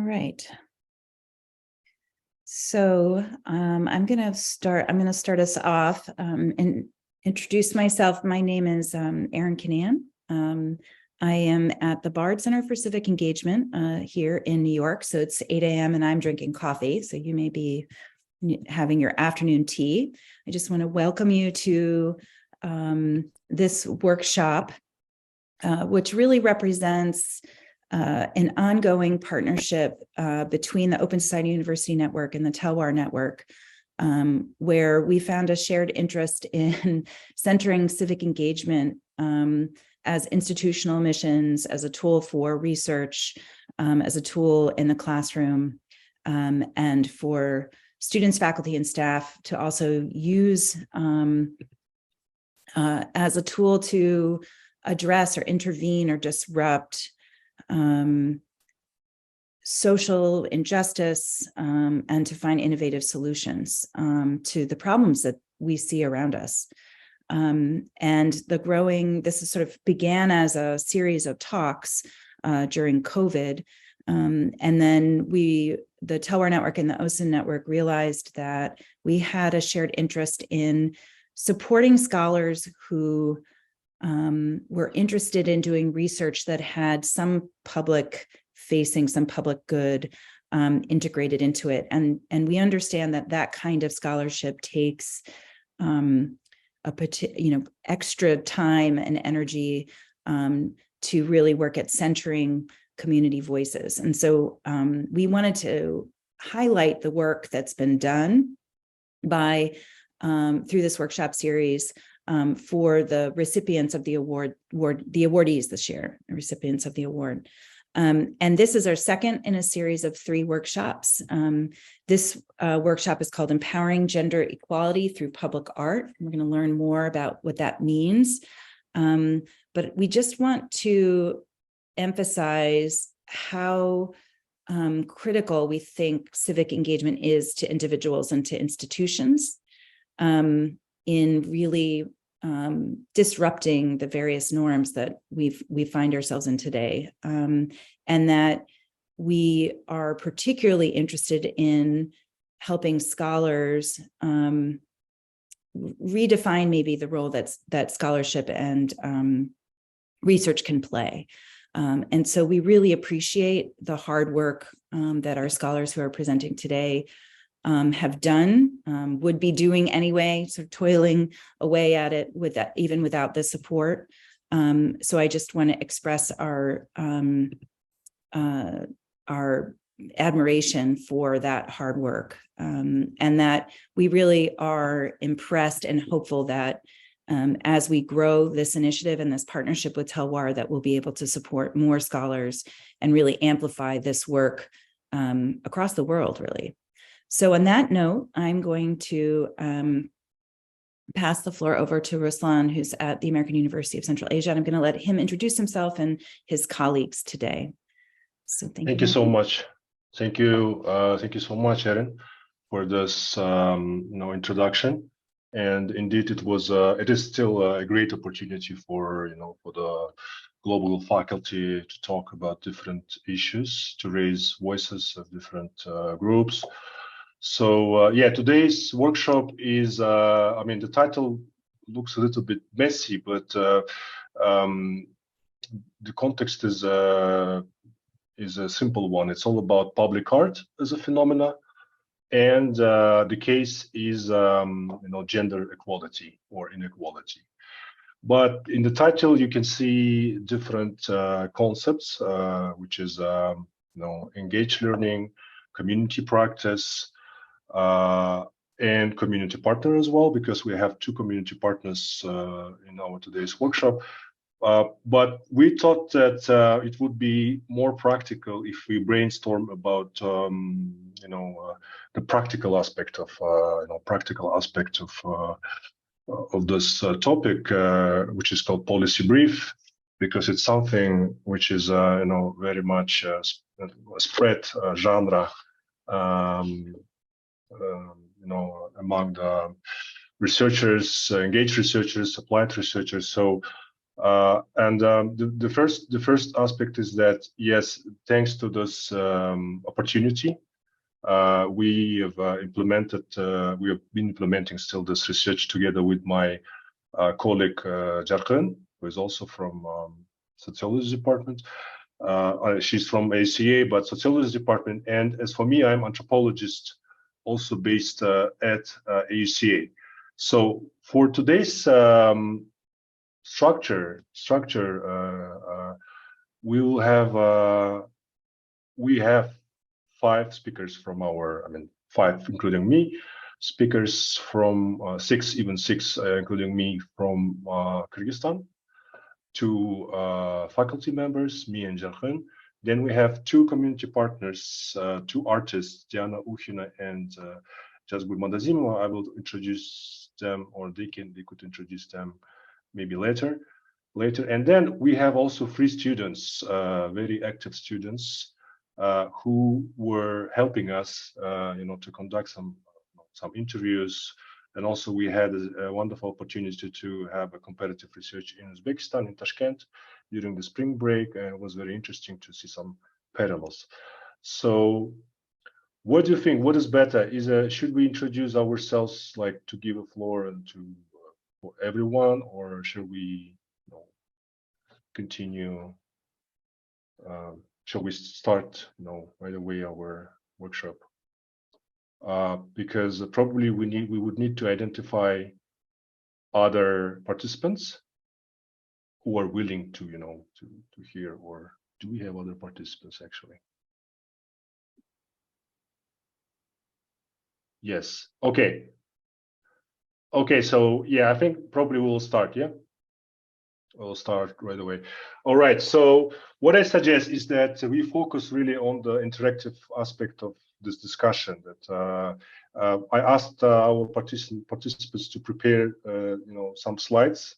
right. So I'm going to start us off and introduce myself. My name is Erin Kinnan. I am at the Bard Center for Civic Engagement here in New York. So it's 8 a.m. and I'm drinking coffee. So you may be having your afternoon tea. I just want to welcome you to this workshop, which really represents an ongoing partnership between the Open Society University Network and the Talwar Network, where we found a shared interest in centering civic engagement as institutional missions, as a tool for research, as a tool in the classroom, and for students, faculty, and staff to also use as a tool to address or intervene or disrupt social injustice and to find innovative solutions to the problems that we see around us. And this sort of began as a series of talks during COVID. And then the Talwar Network and the OSIN Network realized that we had a shared interest in supporting scholars who were interested in doing research that had some public good integrated into it. And we understand that kind of scholarship takes extra time and energy to really work at centering community voices. And so we wanted to highlight the work that's been done by through this workshop series for the recipients of the the awardees this year, the recipients of the award. And this is our second in a series of 3 workshops. This workshop is called Empowering Gender Equality Through Public Art. We're going to learn more about what that means. But we just want to emphasize how critical we think civic engagement is to individuals and to institutions in really disrupting the various norms that we find ourselves in today, and that we are particularly interested in helping scholars redefine maybe the role that scholarship and research can play. And so we really appreciate the hard work that our scholars who are presenting today have done, would be doing anyway, sort of toiling away at it even without the support. So I just want to express our admiration for that hard work, and that we really are impressed and hopeful that as we grow this initiative and this partnership with Talwar, that we'll be able to support more scholars and really amplify this work across the world, really. So on that note, I'm going to pass the floor over to Ruslan, who's at the American University of Central Asia. And I'm going to let him introduce himself and his colleagues today. So thank you so much. Thank you so much, Erin, for this introduction. And indeed, it is still a great opportunity for the global faculty to talk about different issues, to raise voices of different groups. So today's workshop is, the title looks a little bit messy, but the context is a simple one. It's all about public art as a phenomena, and the case is gender equality or inequality. But in the title, you can see different concepts, which is engaged learning, community practice, and community partner as well, because we have 2 community partners in our today's workshop. But we thought that it would be more practical if we brainstorm about the practical aspect of this topic, which is called policy brief, because it's something which is very much spread genre among the researchers, engaged researchers, applied researchers. So The first aspect is that, yes, thanks to this opportunity, we have we have been implementing still this research together with my colleague Jarkyn, who is also from sociology department. She's from ACA, but sociology department. And as for me, I'm anthropologist, also based at ACA. So for today's structure, we have 5 speakers from our, 5 including me, speakers from 6, even 6 including me from Kyrgyzstan, 2 faculty members, me and Jarkyn. Then we have 2 community partners, 2 artists, Diana Ukhina and Jazgul Madazimova. I will introduce them, or they could introduce them maybe later. And then we have also 3 students, very active students, who were helping us, to conduct some interviews. And also we had a wonderful opportunity to have a comparative research in Uzbekistan, in Tashkent, during the spring break, and it was very interesting to see some parallels. So what do you think? What is better? Should we introduce ourselves, like to give a floor and for everyone, or should we continue? Shall we start right away our workshop? Because probably we would need to identify other participants who are willing to to hear. Or do we have other participants actually? Yes. Okay. So yeah, I think probably we'll start. Yeah, we'll start right away. All right. So what I suggest is that we focus really on the interactive aspect of this discussion. That I asked our participants to prepare, some slides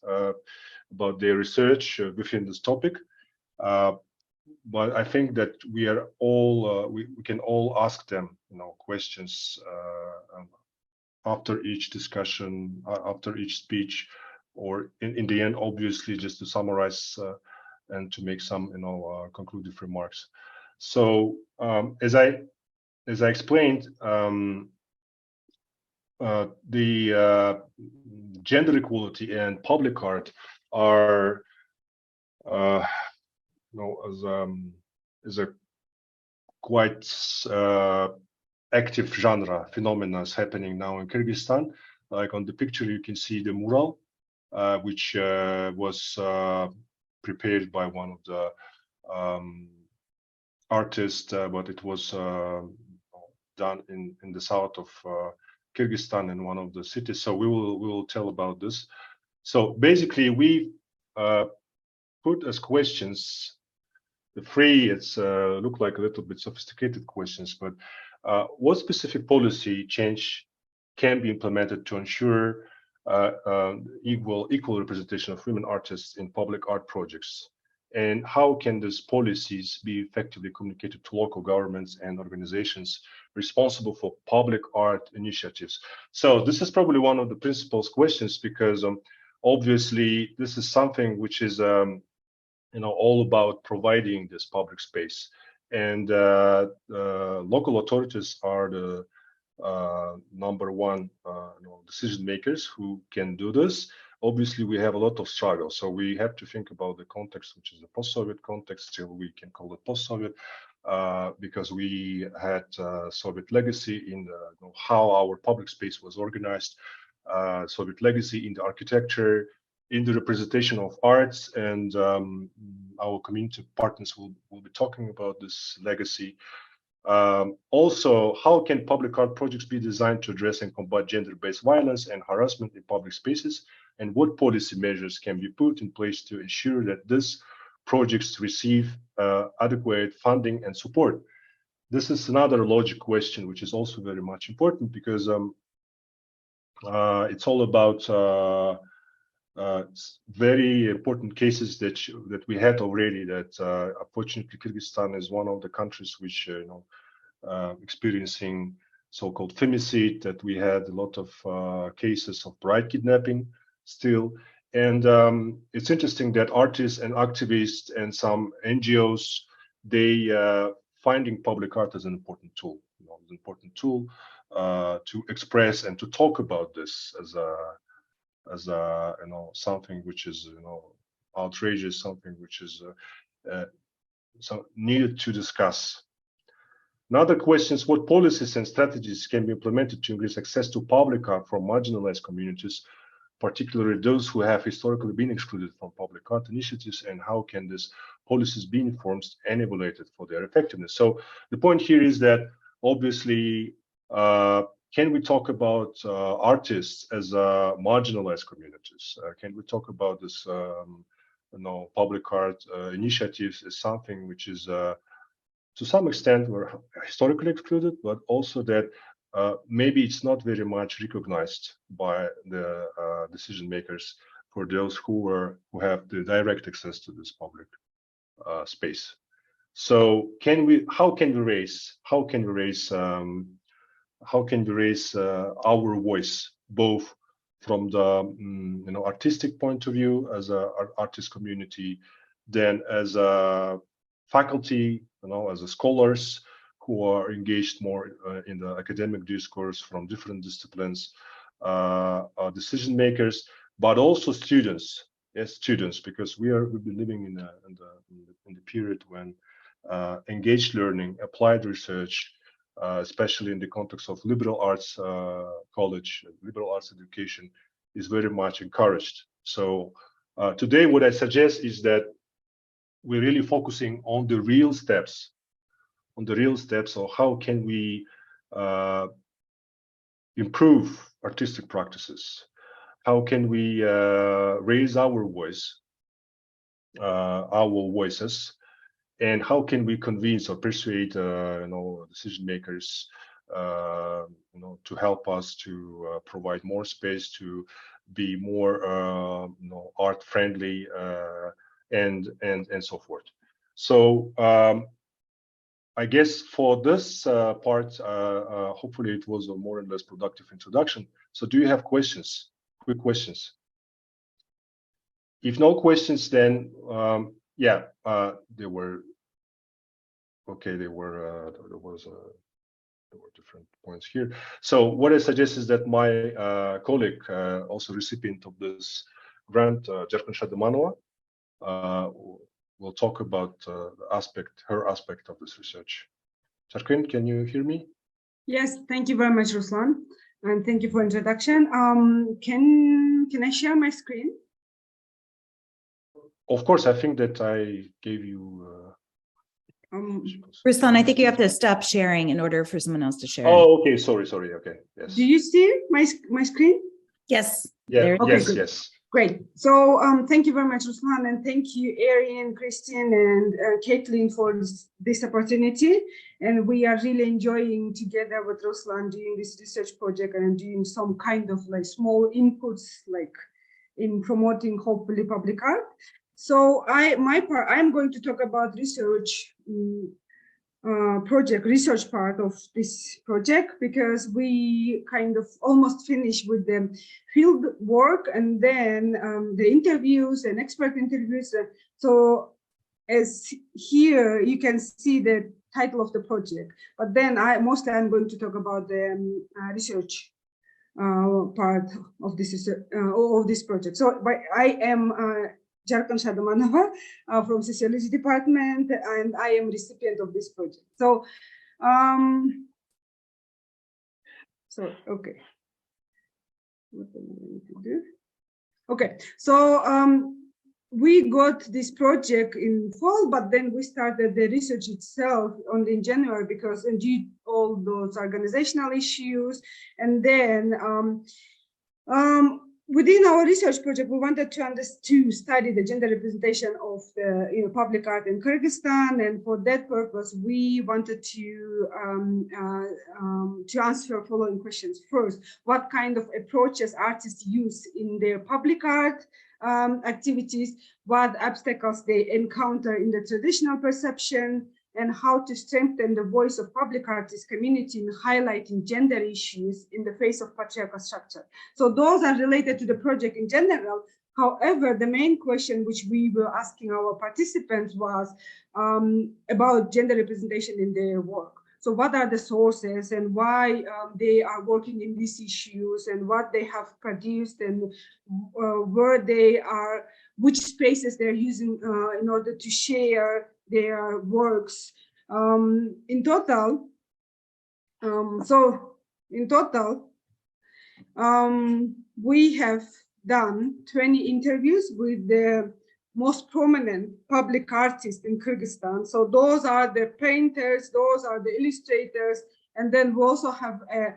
about their research within this topic. But I think that we are all we can all ask them, questions after each discussion, after each speech, or in the end, obviously, just to summarize and to make some, conclusive remarks. So as I explained, the gender equality and public art are, is a quite active genre phenomena is happening now in Kyrgyzstan. Like on the picture, you can see the mural, which was prepared by one of the artists, but it was done in the south of Kyrgyzstan in one of the cities. So we will tell about this. So basically, we put as questions the 3. It's look like a little bit sophisticated questions, but what specific policy change can be implemented to ensure equal representation of women artists in public art projects? And how can these policies be effectively communicated to local governments and organizations responsible for public art initiatives? So this is probably one of the principal questions, because obviously this is something which is all about providing this public space, and local authorities are the number one decision makers who can do this. Obviously, we have a lot of struggle, so we have to think about the context, which is the post-Soviet context. Still, we can call it post-Soviet because we had Soviet legacy in how our public space was organized, Soviet legacy in the architecture, in the representation of arts, and our community partners will be talking about this legacy. Also, how can public art projects be designed to address and combat gender-based violence and harassment in public spaces? And what policy measures can be put in place to ensure that these projects receive adequate funding and support? This is another logic question, which is also very much important, because it's all about very important cases that we had already. That unfortunately, Kyrgyzstan is one of the countries which experiencing so-called femicide. That we had a lot of cases of bride kidnapping still, And it's interesting that artists and activists and some NGOs, they finding public art as an important tool, an important tool to express and to talk about this as a something which is outrageous, something which is so needed to discuss. Another question is what policies and strategies can be implemented to increase access to public art for marginalized communities, particularly those who have historically been excluded from public art initiatives, and how can these policies be informed and evaluated for their effectiveness? So the point here is that obviously, can we talk about artists as marginalized communities? Can we talk about this, public art initiatives as something which is to some extent were historically excluded, but also that maybe it's not very much recognized by the decision makers for those who have the direct access to this public space. So how can we raise our voice, both from the artistic point of view as a artist community, then as a faculty, as a scholars who are engaged more in the academic discourse from different disciplines, decision makers, but also students. Yes, students, because we've been living in the period when engaged learning, applied research, especially in the context of liberal arts college, liberal arts education, is very much encouraged. So today, what I suggest is that we're really focusing on the real steps, of how can we improve artistic practices, how can we raise our voices, and how can we convince or persuade decision makers to help us to provide more space, to be more art friendly, and so forth. So I guess for this part, hopefully it was a more or less productive introduction. So do you have questions? Quick questions? If no questions, then there were different points here. So what I suggest is that my colleague, also recipient of this grant, Jarkyn Shadymanova, will talk about her aspect of this research. Jarkyn, can you hear me? Yes, thank you very much, Ruslan, and thank you for introduction. Can I share my screen? Of course, I think that I gave you. Ruslan, I think you have to stop sharing in order for someone else to share. Oh, okay. Sorry. Okay. Yes. Do you see my screen? Yes. Yeah. Okay, yes. Great. So thank you very much, Ruslan, and thank you, Erin, Christian, and Caitlin for this opportunity. And we are really enjoying together with Ruslan doing this research project and doing some kind of like small inputs, like in promoting hopefully public art. So I'm going to talk about research research part of this project, because we kind of almost finished with the field work and then the interviews and expert interviews. So as here you can see the title of the project, but then I'm going to talk about the research part of this project. So I am Jarkyn Shadymanova from Sociology Department, and I am recipient of this project. So, okay. What am I going to do? Okay, so we got this project in fall, but then we started the research itself only in January, because indeed all those organizational issues, and then within our research project, we wanted to study the gender representation of the public art in Kyrgyzstan, and for that purpose, we wanted to answer following questions. First, what kind of approaches artists use in their public art activities? What obstacles they encounter in the traditional perception and how to strengthen the voice of public artist community in highlighting gender issues in the face of patriarchal structure. So those are related to the project in general. However, the main question which we were asking our participants was about gender representation in their work. So what are the sources and why they are working in these issues and what they have produced and where they are, which spaces they're using in order to share their works. In total, we have done 20 interviews with the most prominent public artists in Kyrgyzstan. So those are the painters, those are the illustrators, and then we also have a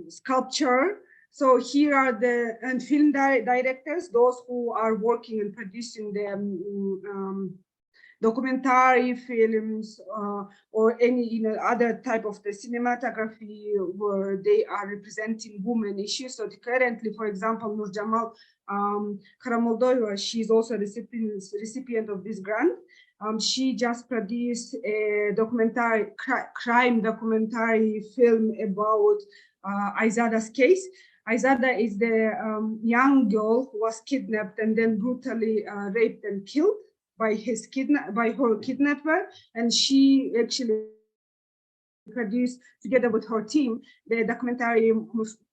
sculpture. So here are the and film directors, those who are working and producing the documentary films or any other type of the cinematography where they are representing women issues. So currently, for example, Nur Jamal Karamoldova, she's also a recipient of this grant. She just produced a documentary, crime documentary film about Aizada's case. Aizada is the young girl who was kidnapped and then brutally raped and killed by her kidnapper, and she actually produced together with her team the documentary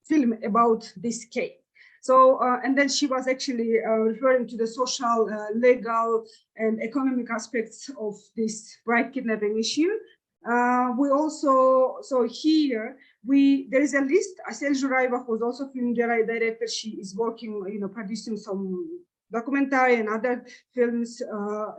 film about this case. So and then she was actually referring to the social, legal, and economic aspects of this bride kidnapping issue. We also, so here there is a list. Asel Jurayeva, who's also film director, she is working, producing some documentary and other films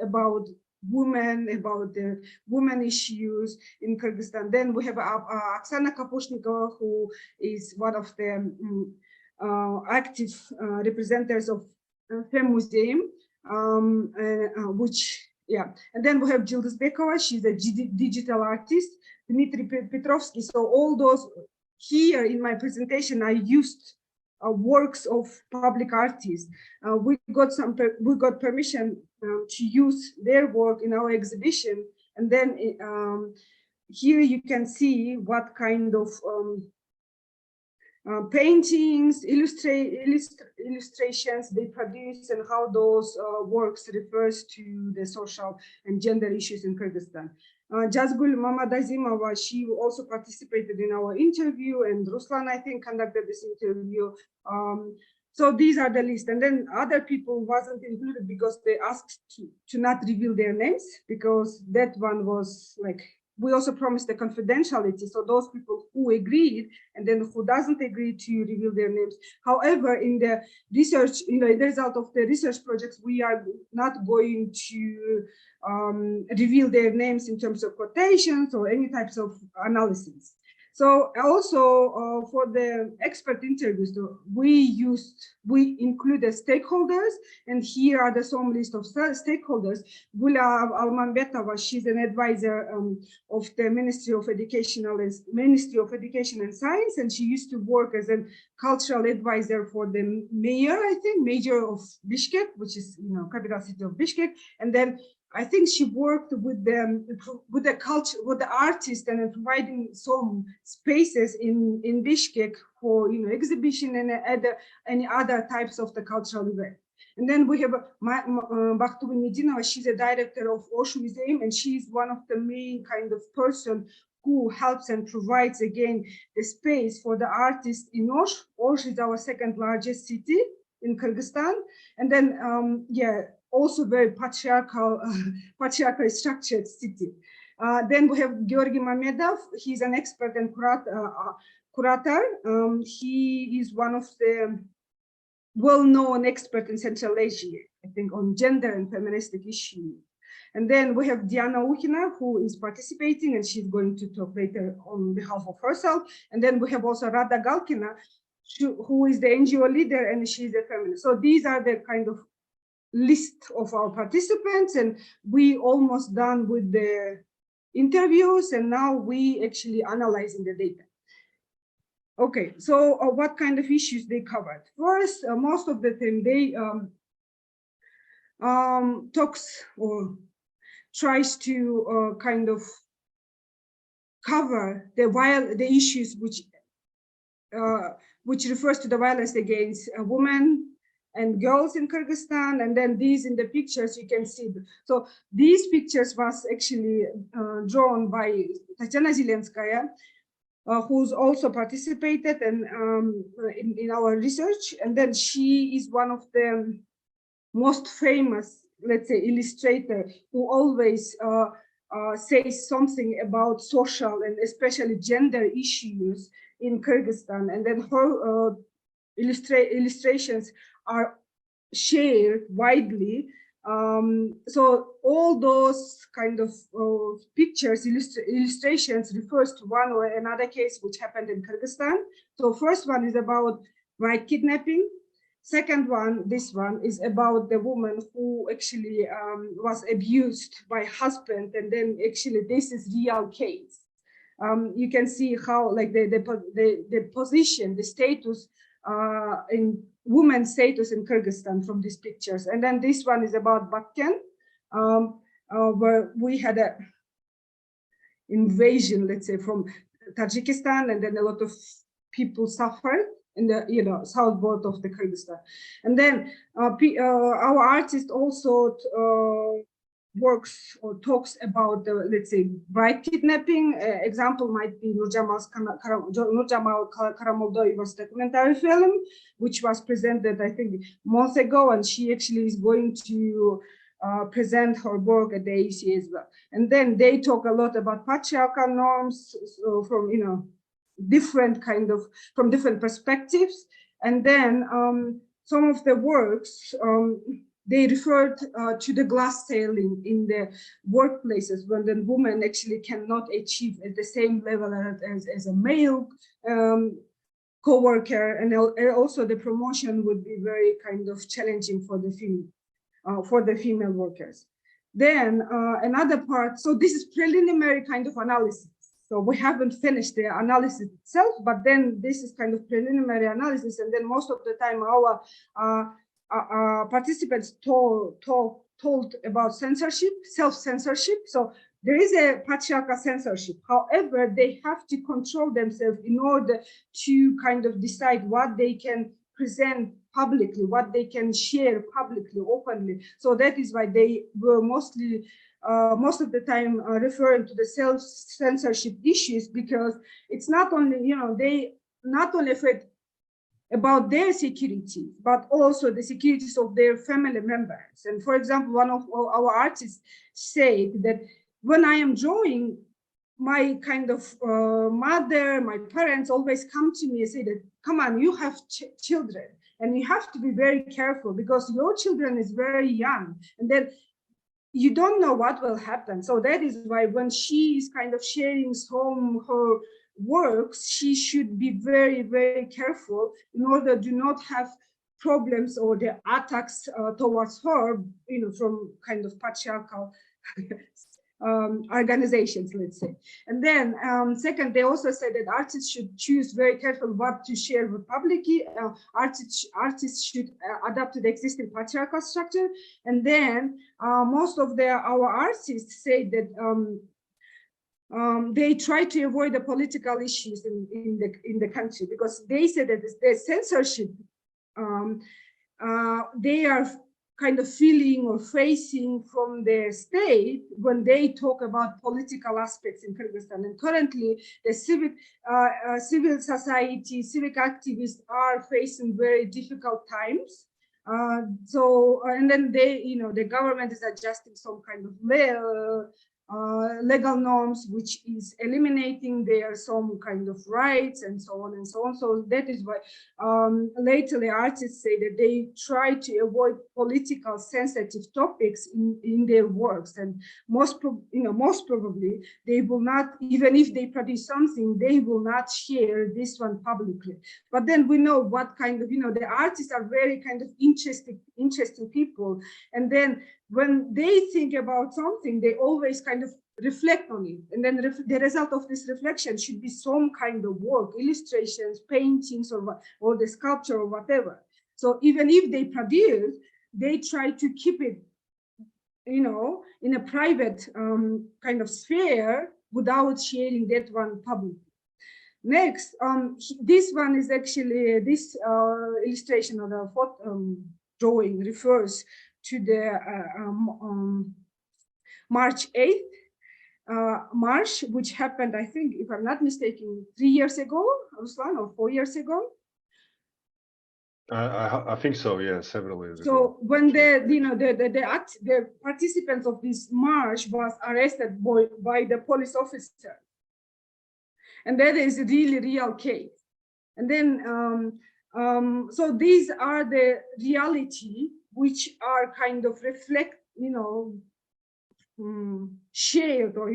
about women, about the women issues in Kyrgyzstan. Then we have Oksana Kapushnikova, who is one of the active representatives of Fem Museum, and then we have Jildis Bekova, she's a digital artist, Dmitry Petrovsky. So all those here in my presentation, I used works of public artists. We got permission to use their work in our exhibition, and then here you can see what kind of paintings, illustrations they produce, and how those works refers to the social and gender issues in Kyrgyzstan. Jazgul Mamadazimova, she also participated in our interview, and Ruslan, I think, conducted this interview. So these are the list, and then other people wasn't included because they asked to not reveal their names, because that one was like, we also promised the confidentiality. So those people who agreed and then who doesn't agree to reveal their names. However, in the research, the result of the research projects, we are not going to reveal their names in terms of quotations or any types of analysis. So also for the expert interviews, we included stakeholders, and here are the some list of stakeholders. Gula Almanbetova, she's an advisor of the Ministry of Education and Science, and she used to work as a cultural advisor for the mayor, mayor of Bishkek, which is capital city of Bishkek, and then I think she worked with the artists and providing some spaces in Bishkek for exhibition and any other types of the cultural event. And then we have Bakhtubi Medinova. She's a director of Osh Museum, and she's one of the main kind of person who helps and provides again the space for the artists in Osh. Osh is our second largest city in Kyrgyzstan, and then also very patriarchal structured city. Then we have Georgy Mamedov. He's an expert and curator. He is one of the well-known experts in Central Asia, I think, on gender and feministic issues. And then we have Diana Ukhina, who is participating, and she's going to talk later on behalf of herself. And then we have also Rada Galkina, who is the NGO leader, and she's a feminist. So these are the kind of list of our participants, and we almost done with the interviews, and now we actually analyzing the data. Okay, so what kind of issues they covered? First, most of the time they talks or tries to kind of cover the issues which refers to the violence against women and girls in Kyrgyzstan. And then these in the pictures you can see. So these pictures was actually drawn by Tatiana Zelenskaya, who's also participated in our research. And then she is one of the most famous, let's say, illustrator who always says something about social and especially gender issues in Kyrgyzstan. And then her illustrations are shared widely. So all those kind of pictures, illustrations refers to one or another case which happened in Kyrgyzstan. So first one is about bride kidnapping. Second one, this one, is about the woman who actually was abused by husband, and then actually this is real case. You can see how like the position, the status in women's status in Kyrgyzstan from these pictures. And then this one is about Bakken, where we had a invasion, let's say, from Tajikistan, and then a lot of people suffered in the south border of the Kyrgyzstan. And then our artist also works or talks about the, let's say, bride kidnapping. Example might be Nurjamal Karamoldov's documentary film, which was presented, I think, months ago, and she actually is going to present her work at the AC as well. And then they talk a lot about patriarchal norms, so from different from different perspectives. And then some of the works they referred to the glass ceiling in the workplaces, when the woman actually cannot achieve at the same level as a male co-worker, and also the promotion would be very kind of challenging for the female workers. Then another part, so this is preliminary kind of analysis. So we haven't finished the analysis itself, but then this is kind of preliminary analysis, and then most of the time our participants told about censorship, self-censorship. So there is a patriarchal censorship. However, they have to control themselves in order to kind of decide what they can present publicly, what they can share publicly, openly. So that is why they were most of the time referring to the self-censorship issues, because it's not only, they not only afraid about their security, but also the securities of their family members. And for example, one of our artists said that when I am drawing, my kind of mother, my parents always come to me and say that, come on, you have children, and you have to be very careful because your children is very young, and then you don't know what will happen. So that is why when she is kind of sharing her works, she should be very, very careful in order to not have problems or the attacks towards her, from kind of patriarchal organizations, let's say. And then second, they also said that artists should choose very careful what to share with publicly. Artists should adapt to the existing patriarchal structure. And then most of our artists say that they try to avoid the political issues in the country, because they say that the censorship they are kind of feeling or facing from the state when they talk about political aspects in Kyrgyzstan. And currently, the civil society, civic activists are facing very difficult times. And then the government is adjusting some kind of legal norms, which is eliminating some kind of rights and so on and so on. So that is why lately artists say that they try to avoid political sensitive topics in their works, and most probably they will not, even if they produce something, they will not share this one publicly. But then we know what kind of, the artists are very kind of interesting people, and then when they think about something, they always kind of reflect on it. And then the result of this reflection should be some kind of work, illustrations, paintings, or the sculpture or whatever. So even if they produce, they try to keep it in a private kind of sphere without sharing that one publicly. Next, this one is actually, this illustration of the drawing refers to the March 8th march, which happened, I think, if I'm not mistaken, 3 years ago, Ruslan, or 4 years ago. I think so, yeah, several years ago. So when the participants of this march was arrested by the police officer, and that is a really real case. And then so these are the reality which are kind of reflect, shared or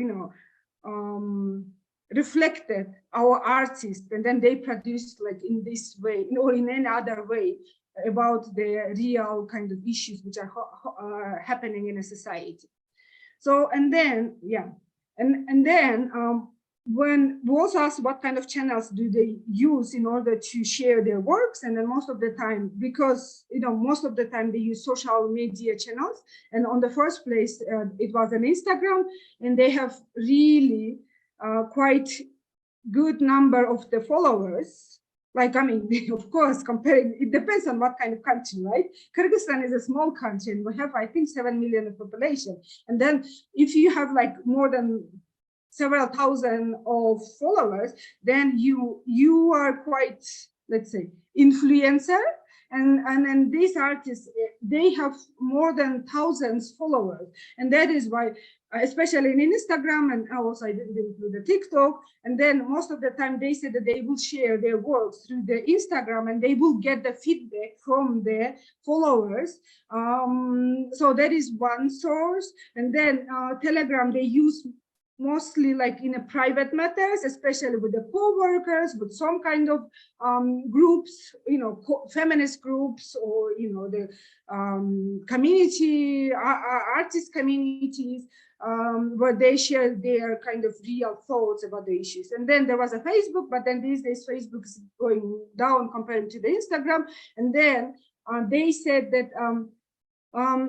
reflected our artists, and then they produced like in this way or in any other way about the real kind of issues which are happening in a society. So and then and then when we also asked what kind of channels do they use in order to share their works, and then most of the time, because most of the time they use social media channels, and on the first place it was an Instagram, and they have really quite good number of the followers. Like, I mean, of course, comparing, it depends on what kind of country, right? Kyrgyzstan is a small country, and we have, I think, 7 million of population. And then if you have like more than several thousand of followers, then you are quite, let's say, influencer. And these artists, they have more than thousands followers. And that is why, especially in Instagram, and also I didn't include the TikTok, and then most of the time they say that they will share their works through the Instagram, and they will get the feedback from their followers. So that is one source. And then Telegram, they use mostly like in a private matters, especially with the co-workers, with some kind of groups, feminist groups, or the community, artist communities, where they share their kind of real thoughts about the issues. And then there was a Facebook, but then these days Facebook is going down compared to the Instagram. And then they said that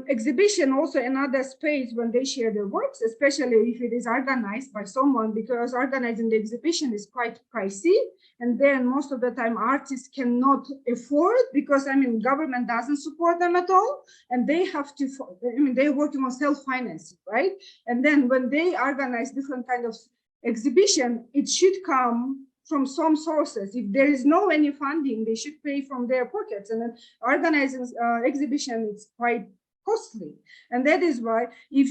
exhibition also another space when they share their works, especially if it is organized by someone, because organizing the exhibition is quite pricey, and then most of the time artists cannot afford, because government doesn't support them at all, and they have to, they're working on self-financing, right? And then when they organize different kind of exhibition, it should come from some sources. If there is no any funding, they should pay from their pockets, and then organizing exhibition is quite costly. And that is why if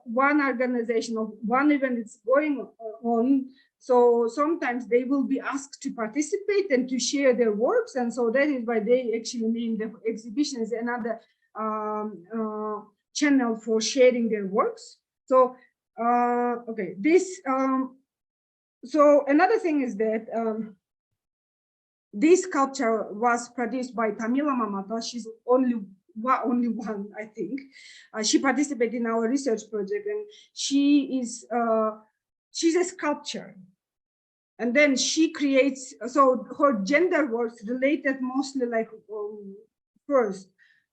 one organization of one event is going on, so sometimes they will be asked to participate and to share their works, and so that is why they actually name the exhibition as another channel for sharing their works. So okay, this so another thing is that this sculpture was produced by Tamila Mamata. She's only one, I think. She participated in our research project, and she's a sculptor. And then she creates, so her gender works related mostly like first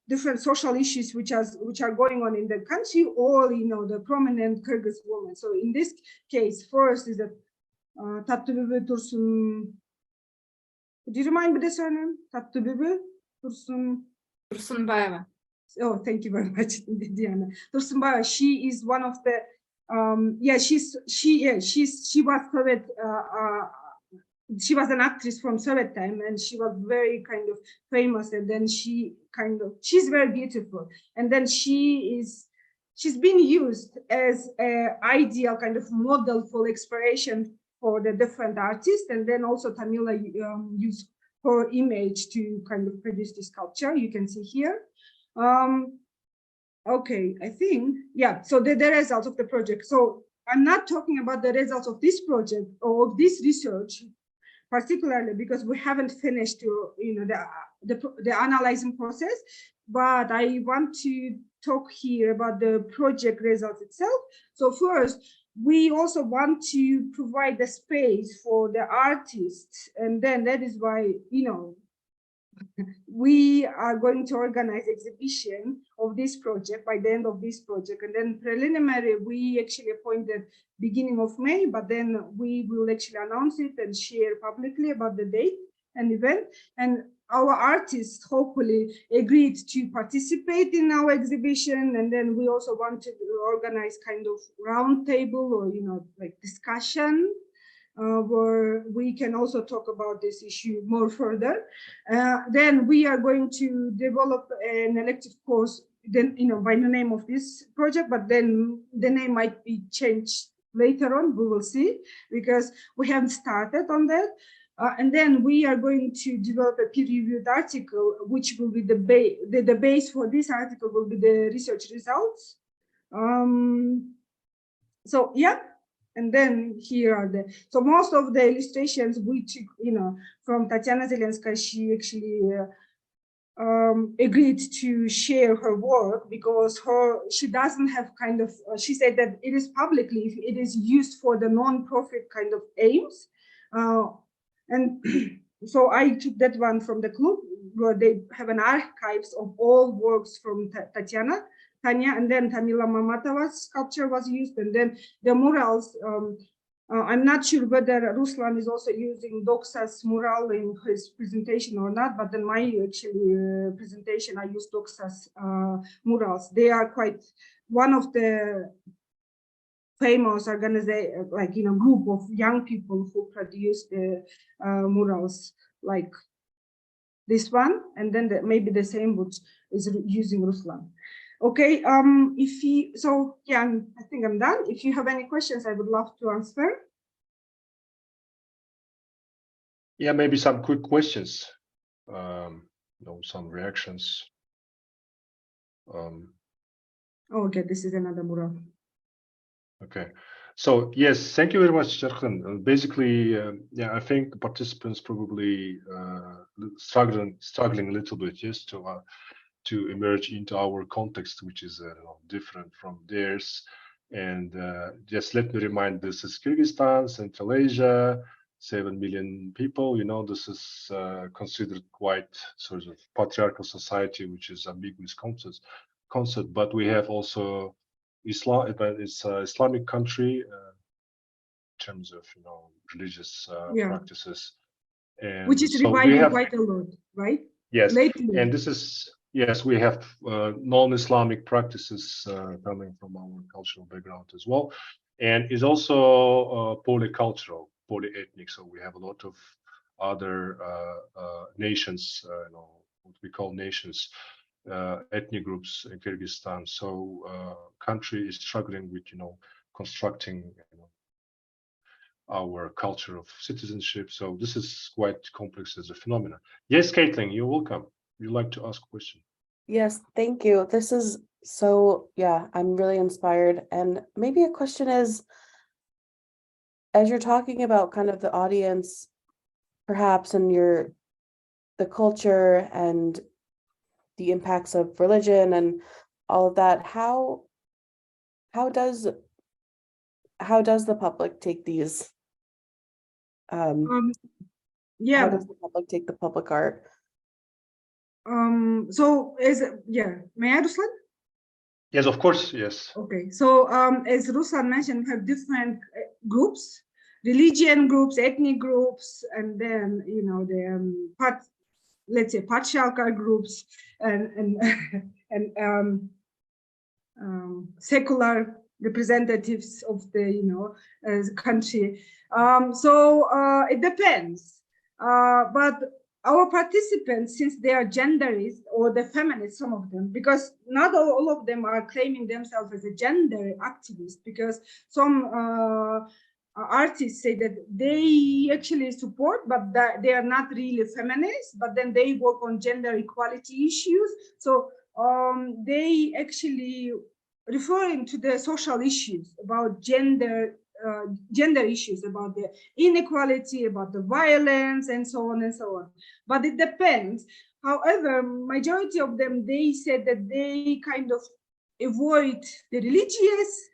different social issues which are going on in the country, or the prominent Kyrgyz women. So in this case, first is that Tatlıbebe Tursun. Do you remind me the surname? Tatlıbebe Tursun. Tursunbayeva. Oh, thank you very much, Diana. Tursunbayeva. She is one of the. She was Soviet. She was an actress from Soviet time, and she was very kind of famous. And then she's very beautiful. And then she's been used as an ideal kind of model for inspiration for the different artists. And then also Tamila used her image to kind of produce this sculpture. You can see here. Okay, I think, yeah, so the results of the project. So I'm not talking about the results of this project or of this research, particularly because we haven't finished the analyzing process, but I want to talk here about the project results itself. So first, we also want to provide the space for the artists, and then that is why we are going to organize exhibition of this project by the end of this project. And then preliminary, we actually appointed beginning of May, but then we will actually announce it and share publicly about the date and event. And our artists hopefully agreed to participate in our exhibition. And then we also want to organize kind of round table or, like discussion where we can also talk about this issue more further. Then we are going to develop an elective course, then, by the name of this project, but then the name might be changed later on, we will see, because we haven't started on that. And then we are going to develop a peer-reviewed article, which will be the base for this article will be the research results. So yeah, and then here are so most of the illustrations we took, from Tatiana Zelenskaya. She actually agreed to share her work because she doesn't have kind of, she said that it is publicly, it is used for the non-profit kind of aims. And so I took that one from the club where they have an archives of all works from Tanya, and then Tamila Mamatova's sculpture was used, and then the murals. I'm not sure whether Ruslan is also using Doxa's mural in his presentation or not, but in my actually presentation, I used Doxa's murals. They are quite one of the famous organization, like, group of young people who produce the murals like this one, and then maybe the same which is using Ruslan. Okay, yeah, I think I'm done. If you have any questions, I would love to answer. Yeah, maybe some quick questions, some reactions. Okay, this is another mural. Okay, so yes, thank you very much, Jarkyn. Basically, yeah, I think the participants probably struggling a little bit, yes, to emerge into our context, which is different from theirs. And just let me remind, this is Kyrgyzstan, Central Asia, 7 million people. This is considered quite sort of patriarchal society, which is ambiguous concept. But we have also Islam. It's an Islamic country in terms of religious practices, and which is reviving quite a lot, right? Yes, lately. And this is, yes, we have non-Islamic practices coming from our cultural background as well, and is also polycultural, polyethnic. So we have a lot of other nations, what we call nations, ethnic groups in Kyrgyzstan. So country is struggling with, constructing, our culture of citizenship. So this is quite complex as a phenomenon. Yes, Caitlin, you're welcome. You'd like to ask a question? Yes, thank you. This is so, yeah, I'm really inspired. And maybe a question is, as you're talking about kind of the audience, perhaps, and the culture and the impacts of religion and all of that, how does the public take these? Yeah. How does the public take the public art? So may I, Ruslan? Yes, of course, yes. Okay, so as Ruslan mentioned, we have different groups, religion groups, ethnic groups, and then the let's say patriarchal groups and secular representatives of the country. So it depends, but our participants, since they are genderist or the feminists, some of them, because not all of them are claiming themselves as a gender activist, because some artists say that they actually support, but that they are not really feminists, but then they work on gender equality issues. So they actually referring to the social issues about gender issues, about the inequality, about the violence, and so on and so on. But it depends. However, majority of them, they said that they kind of avoid the religious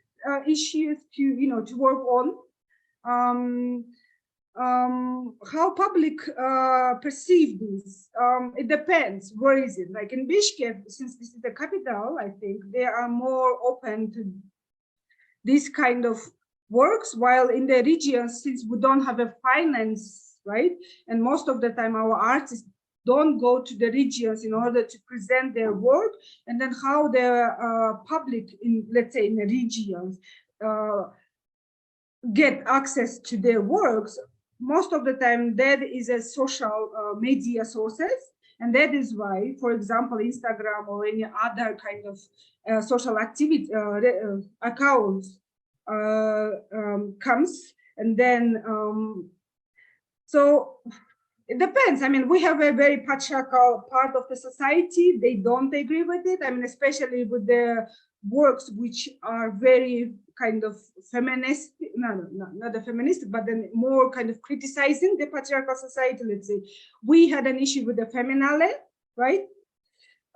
issues to work on. how public perceive this. It depends. Where is it? Like in Bishkek, since this is the capital, I think they are more open to this kind of works, while in the regions, since we don't have a finance, right? And most of the time our artists don't go to the regions in order to present their work, and then how the public in, let's say, in the regions get access to their works. Most of the time that is a social media sources, and that is why, for example, Instagram or any other kind of social activity accounts comes, and then so it depends. I mean, we have a very patriarchal part of the society. They don't agree with it. I mean, especially with the works which are very kind of feminist, not the feminist, but then more kind of criticizing the patriarchal society. Let's say we had an issue with the feminale, right?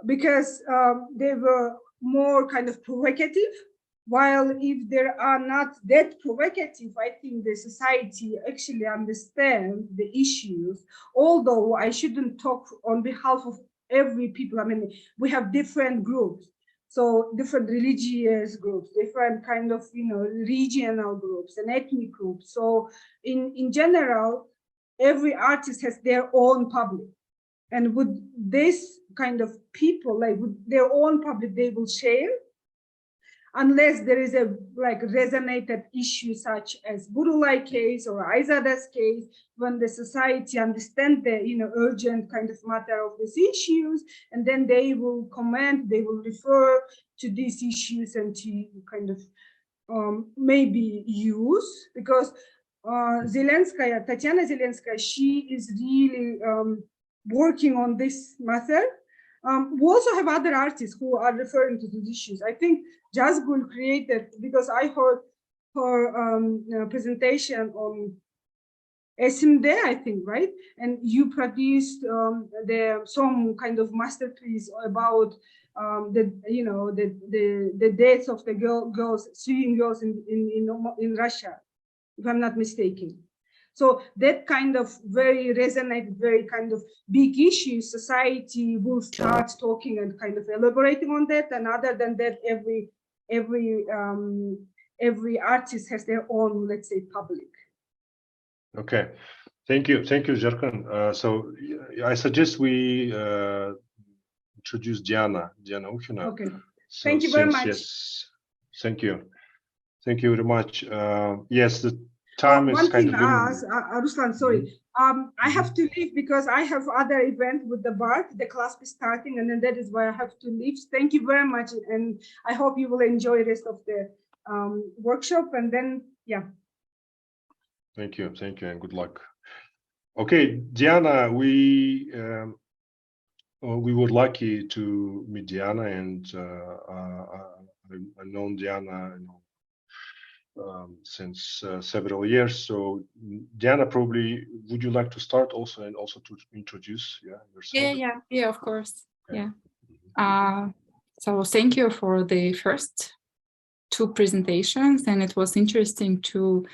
Because they were more kind of provocative. While if they are not that provocative, I think the society actually understands the issues, although I shouldn't talk on behalf of every people. I mean, we have different groups, so different religious groups, different kind of, regional groups and ethnic groups. So in general, every artist has their own public. And with this kind of people, like with their own public, they will share, unless there is a like resonated issue such as Burulay case or Aizada's case, when the society understands the urgent kind of matter of these issues, and then they will comment, they will refer to these issues and to kind of maybe use, because Zelenskaya, Tatiana Zelenskaya, she is really working on this matter. We also have other artists who are referring to these issues. I think Jazgul created, because I heard her presentation on Esim'de, I think, right? And you produced some kind of masterpiece about the deaths of the girls, Syrian girls in Russia, if I'm not mistaken. So that kind of very resonated, very kind of big issues, society will start talking and kind of elaborating on that. And other than that, every artist has their own, let's say, public. Okay, thank you, Jarkyn. So I suggest we introduce Diana Ukhina. Okay, So thank you very much. Yes, thank you very much. Yes, the time is one kind thing, of limited. Ruslan, sorry. I have to leave because I have other event with the BART. The class is starting, and then that is why I have to leave. Thank you very much, and I hope you will enjoy the rest of the workshop. And then, yeah. Thank you, and good luck. Okay, Diana, we were lucky to meet Diana, and I've known Diana, since several years. So Diana, probably would you like to start also, and also to introduce yourself? Yeah, of course. Okay. Yeah. So thank you for the first two presentations, and it was interesting to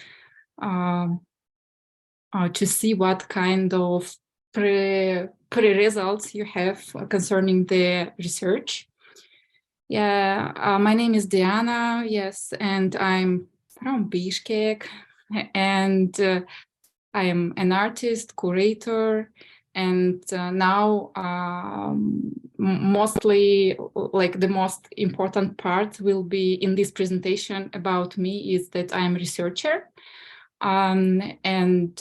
see what kind of pre-results you have concerning the research. Yeah, my name is Diana, yes, and I'm from Bishkek, and I am an artist, curator, and now mostly, like, the most important part will be in this presentation about me is that I'm a researcher. And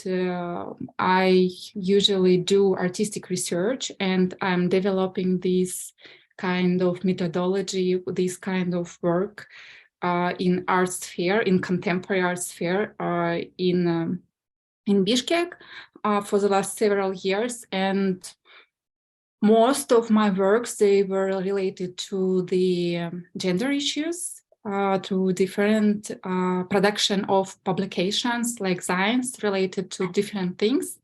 I usually do artistic research, and I'm developing this kind of methodology, this kind of work in art sphere, in contemporary art sphere in Bishkek for the last several years. And most of my works, they were related to the gender issues, to different production of publications like science related to different things.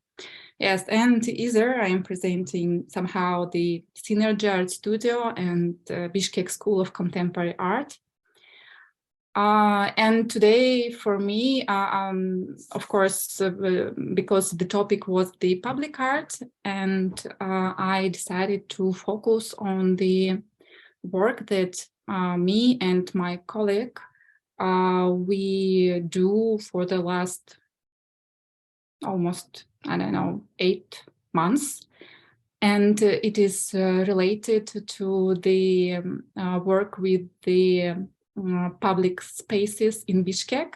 Yes, and either I am presenting somehow the Synergy Art Studio and Bishkek School of Contemporary Art. And today, for me, of course, because the topic was the public art, and I decided to focus on the work that me and my colleague we do for the last almost, I don't know, 8 months. And it is related to the work with the public spaces in Bishkek,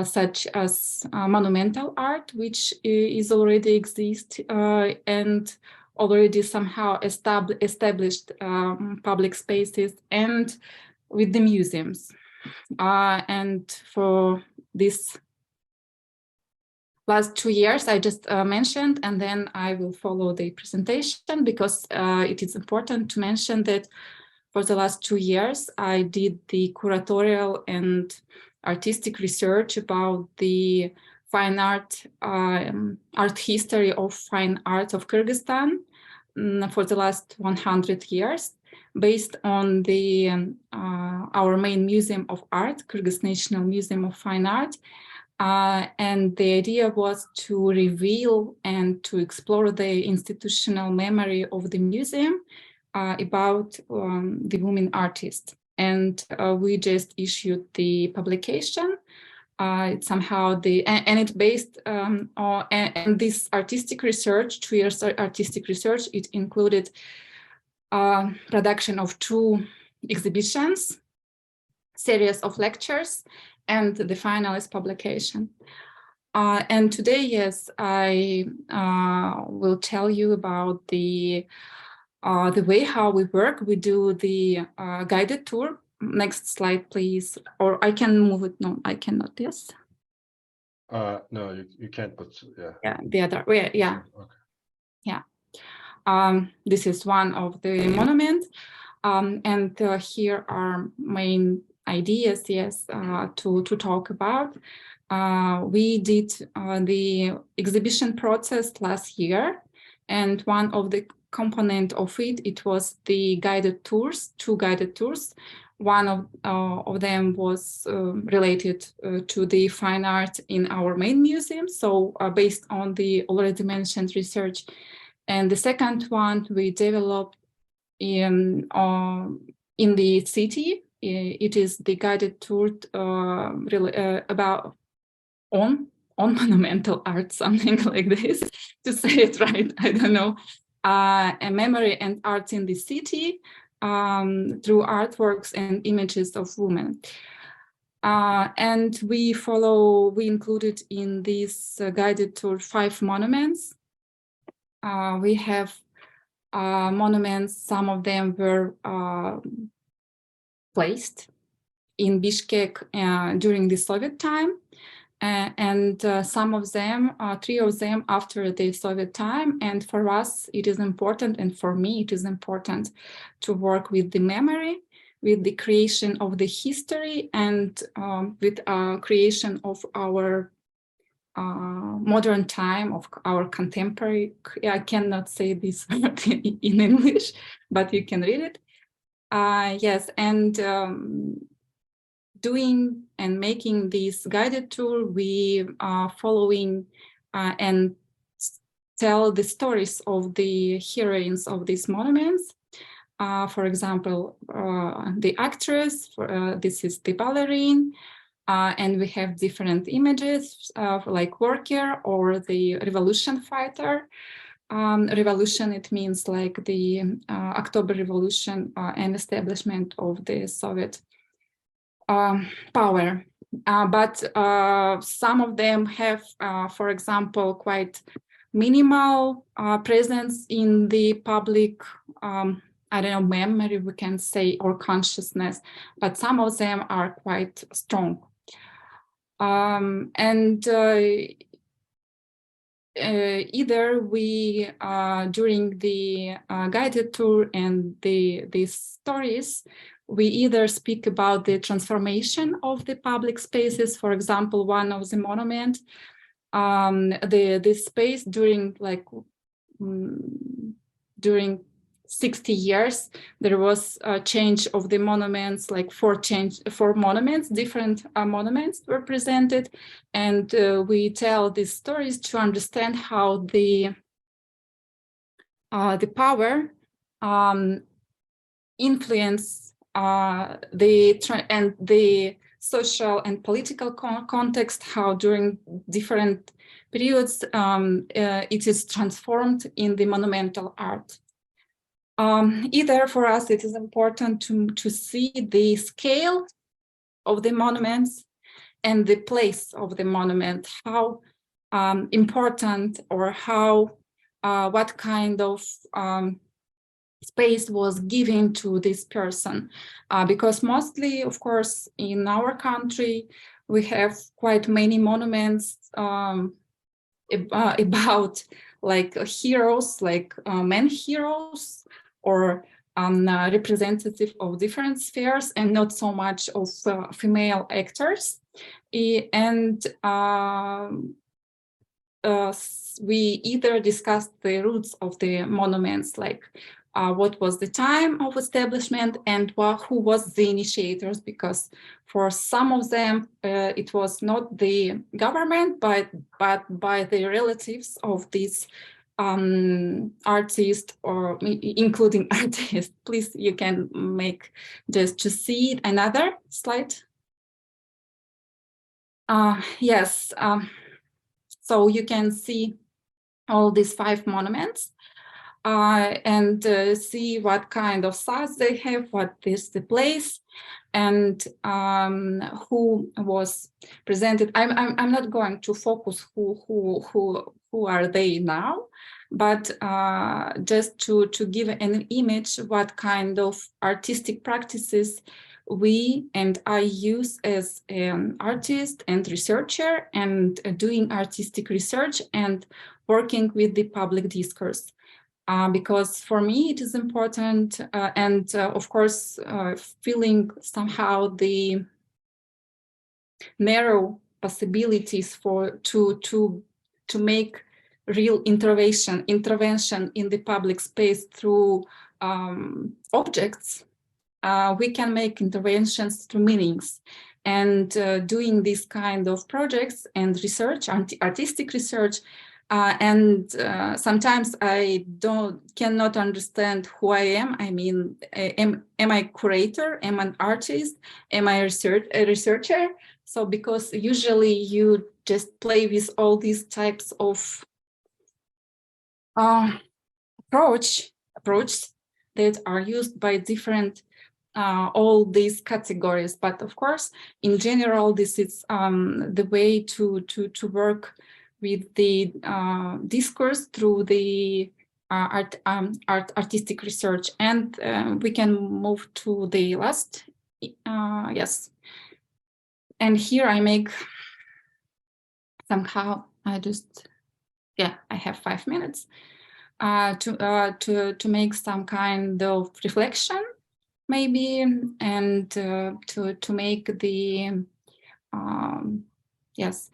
such as monumental art, which is already exist and already somehow established public spaces, and with the museums. And for this last 2 years, I just mentioned, and then I will follow the presentation, because it is important to mention that for the last 2 years, I did the curatorial and artistic research about the fine art, art history of fine art of Kyrgyzstan for the last 100 years, based on the our main museum of art, Kyrgyz National Museum of Fine Art. And the idea was to reveal and to explore the institutional memory of the museum about the women artists. And we just issued the publication. It's somehow and it's based on, and this artistic research, 2 years artistic research, it included production of 2 exhibitions, series of lectures, and the final is publication. And today, yes, I will tell you about the way how we work. We do the guided tour. Next slide, please. Or I can move it. No, I cannot. Yes. No, you can't. But yeah. Yeah, the other way. Yeah. Okay. Yeah. This is one of the monuments, and here are main ideas. Yes, to talk about. We did the exhibition process last year, and one of the component of it was the guided tours, 2 guided tours. One of them was related to the fine art in our main museum, so based on the already mentioned research. And the second one we developed in the city. It is the guided tour about on monumental art, something like this, to say it right, I don't know. A memory and art in the city through artworks and images of women. And we included in this guided tour 5 monuments. We have monuments, some of them were placed in Bishkek during the Soviet time, and some of them, 3 of them after the Soviet time. And for us, it is important, and for me, it is important to work with the memory, with the creation of the history, and with creation of our modern time, of our contemporary. I cannot say this word in English, but you can read it. Yes, and doing and making this guided tour, we are following and tell the stories of the heroines of these monuments. For example, the actress, this is the ballerine, and we have different images like worker or the revolution fighter. Revolution, it means like the October Revolution and establishment of the Soviet power. But some of them have, for example, quite minimal presence in the public, I don't know, memory, we can say, or consciousness, but some of them are quite strong. And either we, during the guided tour and these stories, we either speak about the transformation of the public spaces. For example, one of the monument, this space during 60 years, there was a change of the monuments, like four monuments, different monuments were presented. And we tell these stories to understand how the power influence the social and political context, how during different periods it is transformed in the monumental art. Either for us, it is important to see the scale of the monuments and the place of the monument, how important or how what kind of space was given to this person, because mostly, of course, in our country, we have quite many monuments about like heroes, like men heroes, or representative of different spheres, and not so much of female actors. And we either discussed the roots of the monuments, like what was the time of establishment and who was the initiators, because for some of them it was not the government, but by the relatives of these artists, or including artists. Please, you can make just to see another slide. Yes, so you can see all these 5 monuments and see what kind of size they have, what is the place, and who was presented. I'm not going to focus who are they now, but just to give an image what kind of artistic practices we and I use as an artist and researcher, and doing artistic research and working with the public discourse. Because for me it is important, and of course feeling somehow the narrow possibilities to make real intervention in the public space through objects. We can make interventions through meanings, and doing this kind of projects and research, artistic research. And sometimes I cannot understand who I am. I mean, am I curator? Am I an artist? Am I a researcher? So because usually you just play with all these types of approach that are used by different all these categories. But of course, in general, this is the way to work with the discourse through the artistic research. And we can move to the last, yes. And here I make somehow, I have 5 minutes to make some kind of reflection, maybe, and to make the, yes.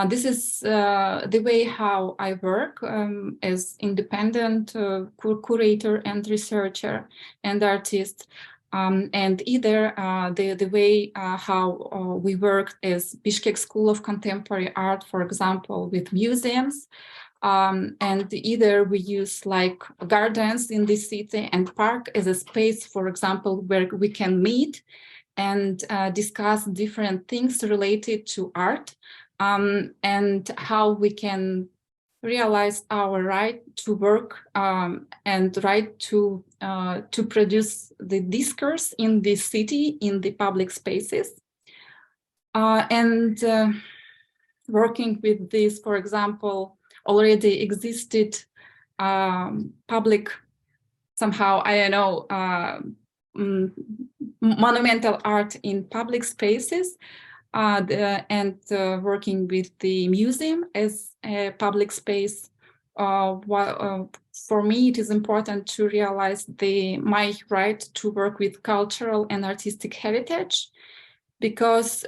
This is the way how I work as independent curator and researcher and artist, and either the way how we work as Bishkek School of Contemporary Art, for example, with museums, and either we use like gardens in the city and park as a space, for example, where we can meet and discuss different things related to art, and how we can realize our right to work and right to produce the discourse in the city, in the public spaces, and working with this, for example, already existed public, somehow, I don't know, monumental art in public spaces, and working with the museum as a public space. For me, it is important to realize my right to work with cultural and artistic heritage, because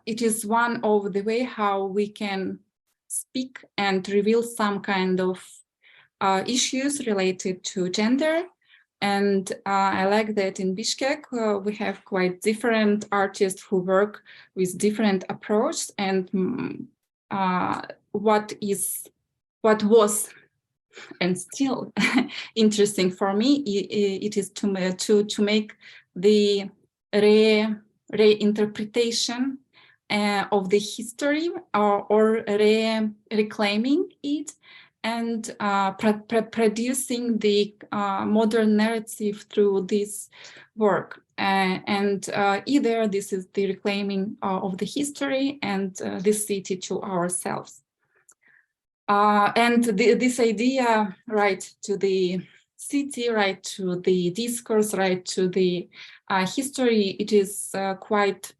it is one of the way how we can speak and reveal some kind of issues related to gender. And I like that in Bishkek, we have quite different artists who work with different approaches. And what was and still interesting for me, it is to make the reinterpretation of the history or reclaiming it, and producing the modern narrative through this work. Either this is the reclaiming of the history and this city to ourselves. This idea, right to the city, right to the discourse, right to the history, it is quite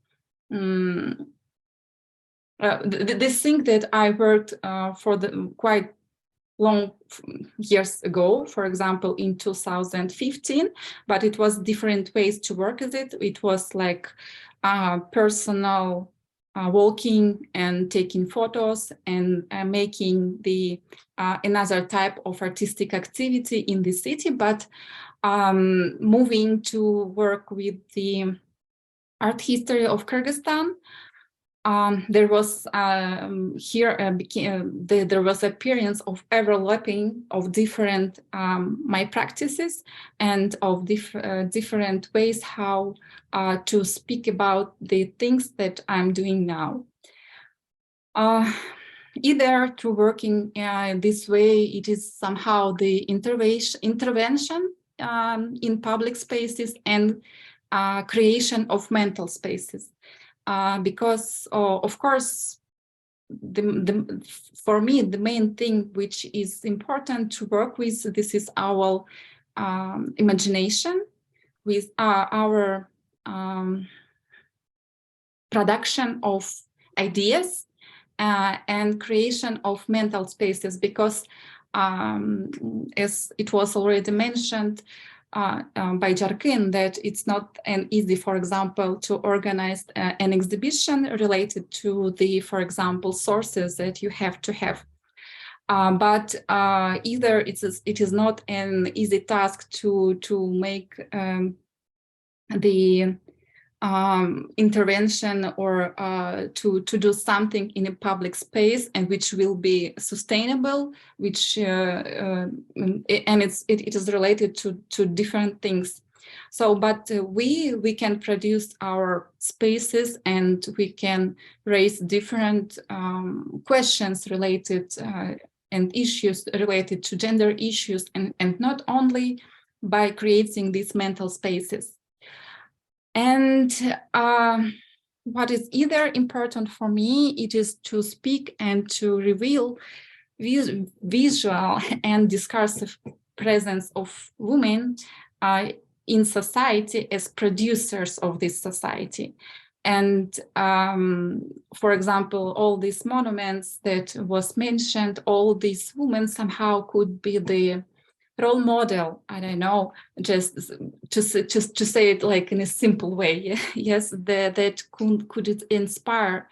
this thing that I worked for the quite long years ago, for example, in 2015, but it was different ways to work with it. It was like personal walking and taking photos and making the another type of artistic activity in the city, but moving to work with the art history of Kyrgyzstan. There was there was appearance of overlapping of different my practices and of different ways how to speak about the things that I'm doing now. Either through working this way, it is somehow the intervention in public spaces and creation of mental spaces. Because of course, for me, the main thing which is important to work with, this is our imagination, with our production of ideas and creation of mental spaces, because as it was already mentioned by Jarkyn, that it's not an easy, for example, to organize an exhibition related to the, for example, sources that you have to have. But either it is not an easy task to make the intervention or to do something in a public space and which will be sustainable, which and it is related to different things. So, but we can produce our spaces and we can raise different questions related and issues related to gender issues, and not only by creating these mental spaces. And what is either important for me, it is to speak and to reveal visual and discursive presence of women in society as producers of this society. And for example, all these monuments that was mentioned, all these women somehow could be the role model, I don't know, just to say it like in a simple way, yes, that could inspire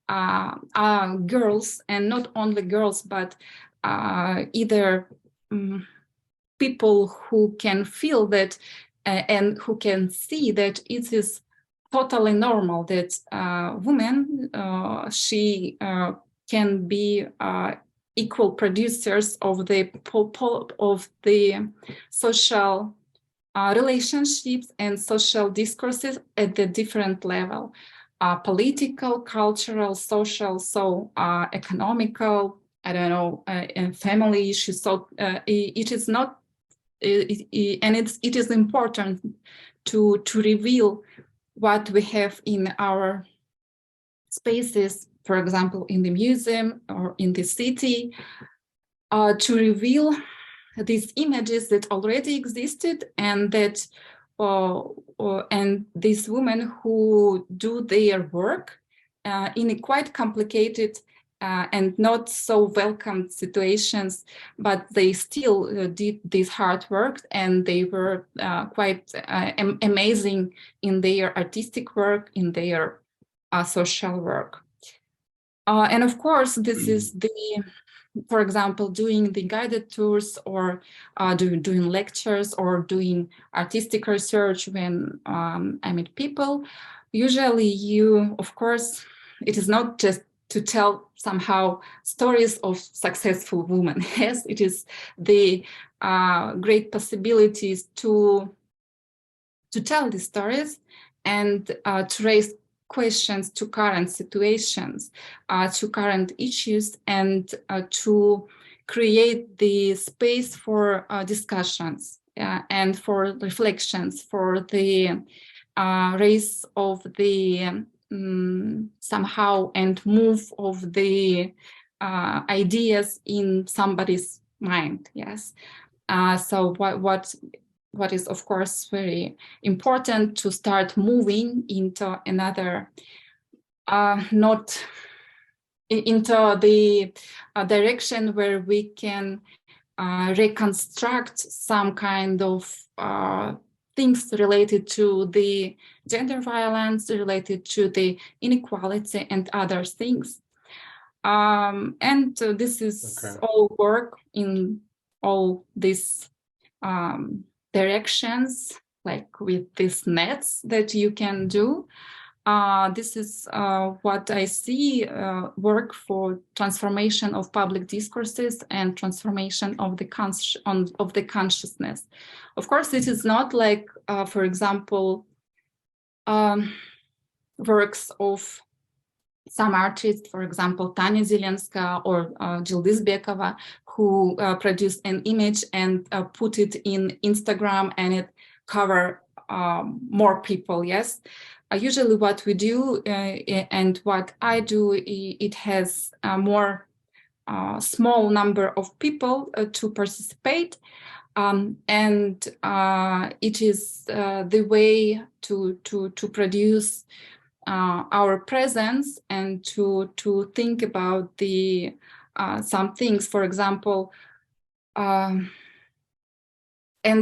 girls, and not only girls, but either people who can feel that and who can see that it is totally normal that women, she can be equal producers of the social relationships and social discourses at the different level, political, cultural, social, so economical, I don't know, and family issues. So it is not, and it is important to reveal what we have in our spaces, for example, in the museum or in the city, to reveal these images that already existed, and that and these women who do their work in a quite complicated and not so welcome situations, but they still did this hard work, and they were quite amazing in their artistic work, in their social work. And of course, this is the, for example, doing the guided tours or doing lectures or doing artistic research when I meet people. Usually you, of course, it is not just to tell somehow stories of successful women. Yes, it is the great possibilities to tell these stories and to raise questions to current situations, to current issues, and to create the space for discussions and for reflections, for the raise of the somehow and move of the ideas in somebody's mind. Yes. So what is of course very important to start moving into another, not into the direction where we can reconstruct some kind of things related to the gender violence, related to the inequality and other things. And this is all work in all these directions, like with these nets that you can do. This is what I see work for transformation of public discourses and transformation of the consciousness. Of course, it is not like, for example, works of some artists, for example, Tanya Zelenska or Jill Disbekova, who produced an image and put it in Instagram and it cover more people. Yes. Usually what we do and what I do, it has a more small number of people to participate. And it is the way to produce our presence and to think about the some things, for example, and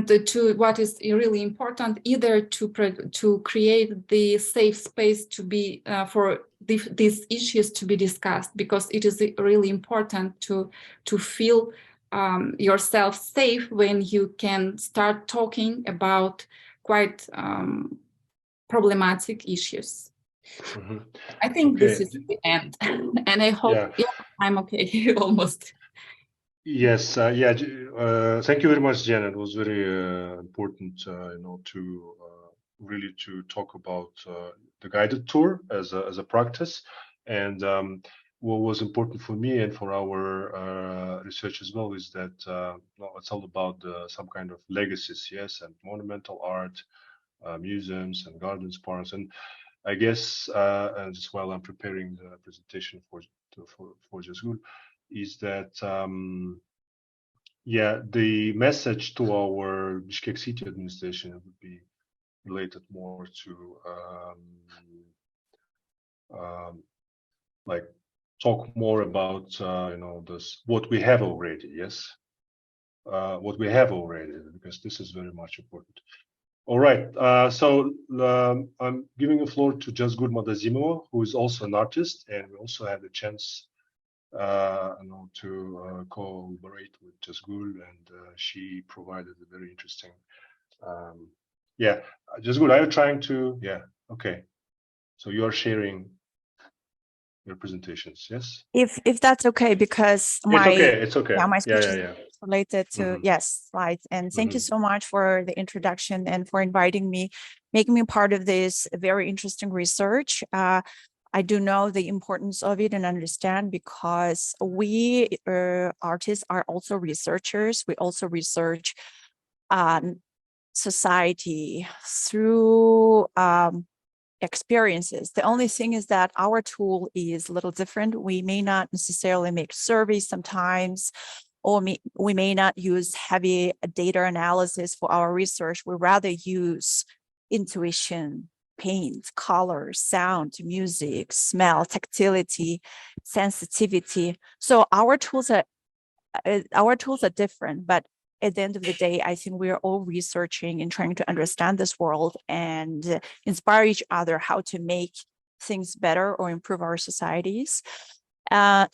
to what is really important, either to create the safe space to be for these issues to be discussed, because it is really important to feel yourself safe when you can start talking about quite problematic issues. Mm-hmm. I think this is the end, and I hope I'm okay almost. Yes, thank you very much, Jen. It was very important, to really to talk about the guided tour as a practice, and what was important for me and for our research as well is that it's all about some kind of legacies, yes, and monumental art, museums and gardens, parks, and I guess, and as well, I'm preparing the presentation for Jasgul, is that the message to our Bishkek City administration would be related more to like talk more about this what we have already, yes, what we have already, because this is very much important. All right, so I'm giving the floor to Jasgul Madazimova, who is also an artist, and we also had a chance to collaborate with Jasgul, and she provided a very interesting. Jasgul, are you trying to? Yeah, okay. So you are sharing your presentations, yes? If that's okay, because it's okay. my speech is related to slides. And thank you so much for the introduction and for inviting me, making me part of this very interesting research. I do know the importance of it and understand, because we artists are also researchers. We also research society through experiences. The only thing is that our tool is a little different. We may not necessarily make surveys sometimes, or we may not use heavy data analysis for our research. We rather use intuition, paint, color, sound, music, smell, tactility, sensitivity. So our tools are different, but at the end of the day, I think we're all researching and trying to understand this world and inspire each other how to make things better or improve our societies. My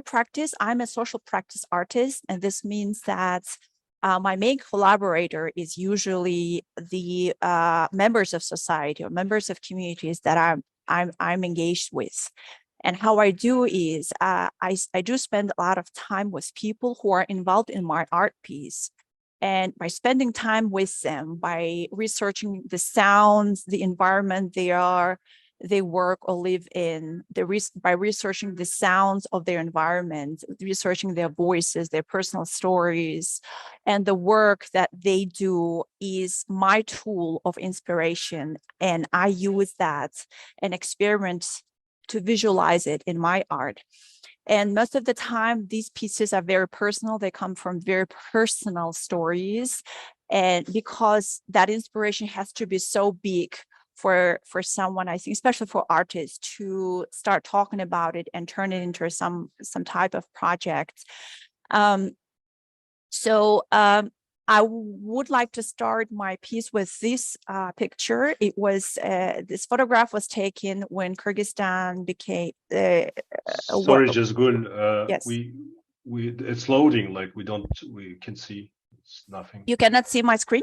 practice, I'm a social practice artist, and this means that my main collaborator is usually the members of society or members of communities that I'm engaged with. And how I do is I do spend a lot of time with people who are involved in my art piece. And by spending time with them, by researching the sounds, the environment they work or live in, by researching the sounds of their environment, researching their voices, their personal stories, and the work that they do is my tool of inspiration. And I use that and experiment to visualize it in my art. And most of the time, these pieces are very personal. They come from very personal stories. And because that inspiration has to be so big for someone, I think, especially for artists, to start talking about it and turn it into some type of project. I would like to start my piece with this picture. It was this photograph was taken when Kyrgyzstan became. Sorry, Jazgul. Yes. We it's loading. Like we can see it's nothing. You cannot see my screen?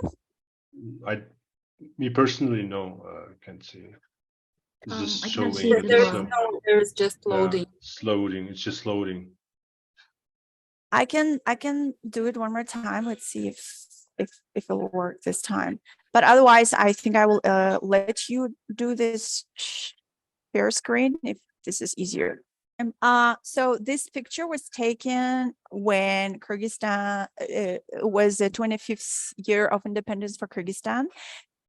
Me personally, no, I can't see. It's just I showing. can't see it. There's just loading. It's loading. It's just loading. I can do it one more time. Let's see if it will work this time. But otherwise, I think I will let you do this share screen if this is easier. So this picture was taken when Kyrgyzstan was the 25th year of independence for Kyrgyzstan.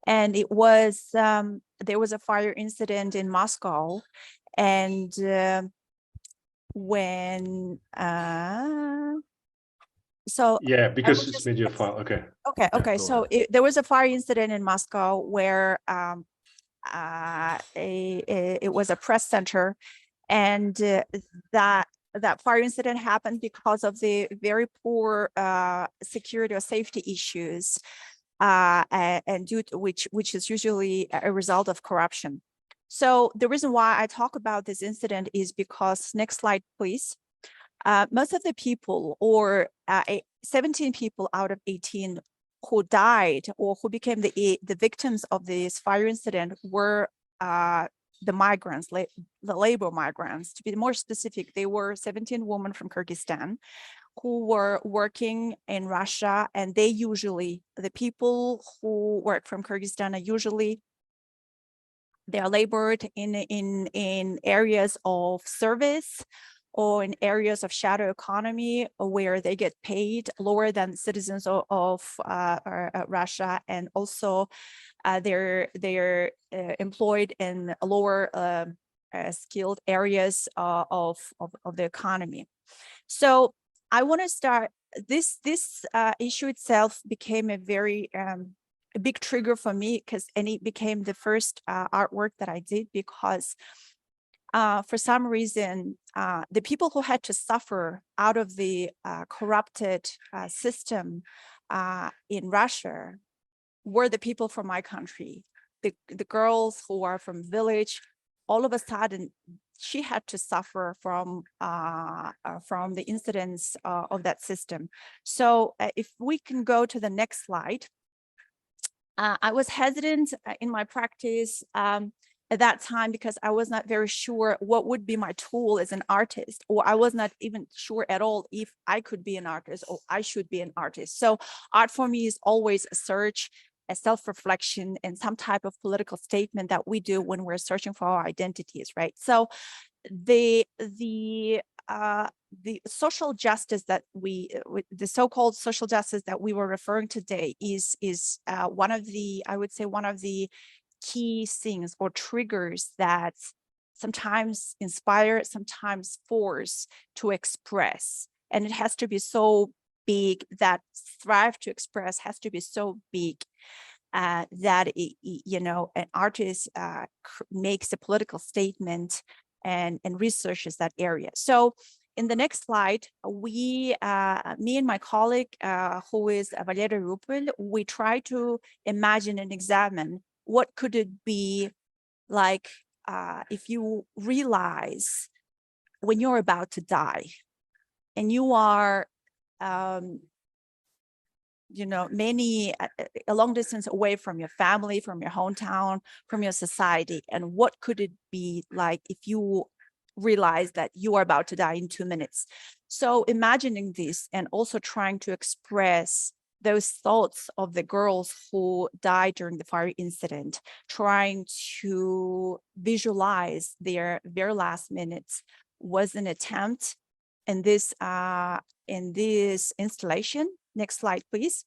And it was, there was a fire incident in Moscow. And when, so. Yeah, because it's media file, okay. Okay, okay. So there was a fire incident in Moscow where it was a press center. And that fire incident happened because of the very poor security or safety issues, and due to which is usually a result of corruption. So the reason why I talk about this incident is because, next slide, please. Most of the people, or 17 people out of 18 who died or who became the victims of this fire incident were the migrants, the labor migrants. To be more specific, they were 17 women from Kyrgyzstan who were working in Russia, and the people who work from Kyrgyzstan are usually, they are labored in areas of service or in areas of shadow economy where they get paid lower than citizens of Russia, and also they're employed in lower skilled areas of the economy. So I want to start this issue itself became a very a big trigger for me, and it became the first artwork that I did because for some reason, the people who had to suffer out of the corrupted system in Russia were the people from my country. The girls who are from village, all of a sudden, she had to suffer from the incidents of that system. So if we can go to the next slide. I was hesitant in my practice at that time because I was not very sure what would be my tool as an artist, or I was not even sure at all if I could be an artist or I should be an artist. So art for me is always a search, a self-reflection, and some type of political statement that we do when we're searching for our identities, right? So the social justice that the so-called social justice that we were referring to today is one of the, I would say, one of the key things or triggers that sometimes inspire, sometimes force to express. And it has to be so big, that thrive to express has to be so big that, an artist makes a political statement and researches that area. So in the next slide, me and my colleague, who is Valeria Rupel, we try to imagine and examine what could it be like if you realize when you're about to die and you are, many a long distance away from your family, from your hometown, from your society, and what could it be like if you realize that you are about to die in 2 minutes? So imagining this and also trying to express those thoughts of the girls who died during the fire incident, trying to visualize their very last minutes was an attempt in this installation. Next slide, please.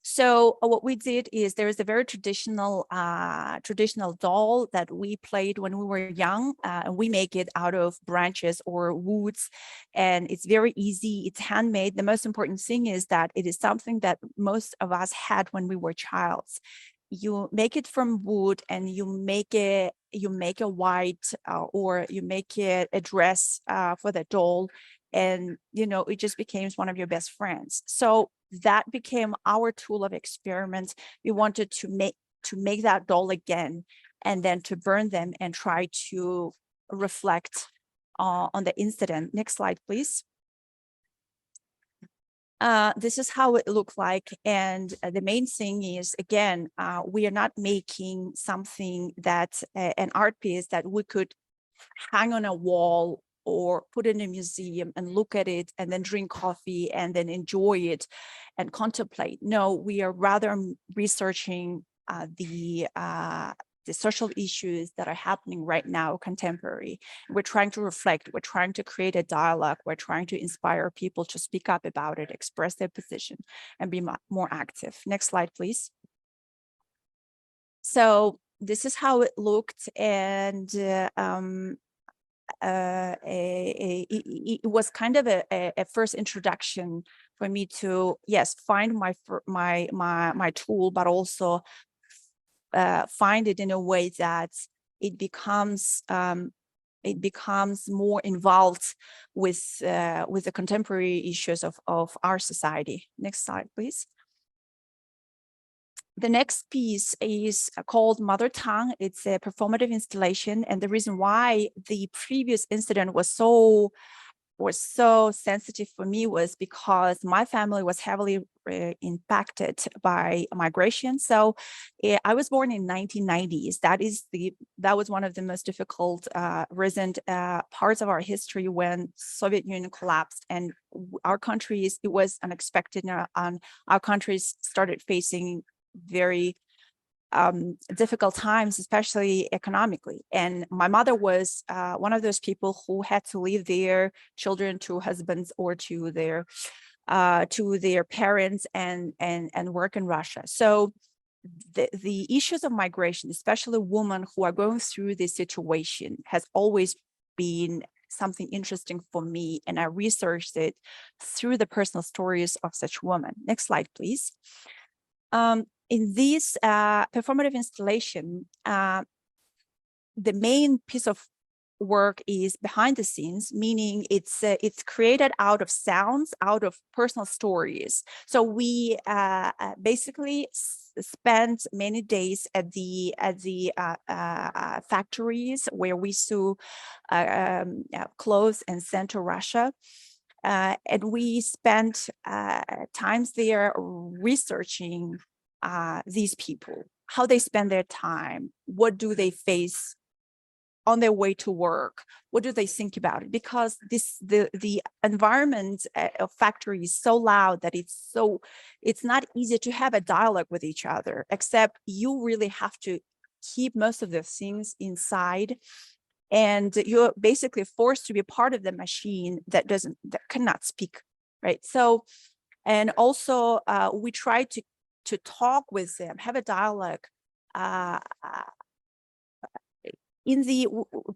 So what we did is there is a very traditional doll that we played when we were young, and we make it out of branches or woods, and it's very easy. It's handmade. The most important thing is that it is something that most of us had when we were childs. You make it from wood, and you make a white or you make it a dress for the doll, and it just became one of your best friends. So that became our tool of experiment. We wanted to make that doll again, and then to burn them and try to reflect on the incident. Next slide, please. This is how it looked like. And the main thing is, again, we are not making something that an art piece that we could hang on a wall or put in a museum and look at it and then drink coffee and then enjoy it and contemplate. No, we are rather researching the social issues that are happening right now, contemporary. We're trying to reflect, we're trying to create a dialogue, we're trying to inspire people to speak up about it, express their position, and be more active. Next slide, please. So this is how it looked, and it was kind of a first introduction for me to, yes, find my tool, but also find it in a way that it becomes more involved with the contemporary issues of our society. Next slide, please. The next piece is called Mother Tongue. It's a performative installation, and the reason why the previous incident was so sensitive for me was because my family was heavily impacted by migration. So I was born in 1990s. That was one of the most difficult recent parts of our history when Soviet Union collapsed, and it was unexpected, and our countries started facing very difficult times, especially economically. And my mother was one of those people who had to leave their children to husbands or to their parents and work in Russia. So the issues of migration, especially women who are going through this situation, has always been something interesting for me, and I researched it through the personal stories of such women. Next slide, please. In this performative installation, the main piece of work is behind the scenes, meaning it's created out of sounds, out of personal stories. So we basically spent many days at the factories where we sew clothes and sent to Russia. And we spent times there researching these people, how they spend their time, what do they face on their way to work, what do they think about it? Because the environment of factory is so loud that it's not easy to have a dialogue with each other, except you really have to keep most of the things inside, and you're basically forced to be part of the machine that cannot speak, right? So, and also we try to talk with them, have a dialogue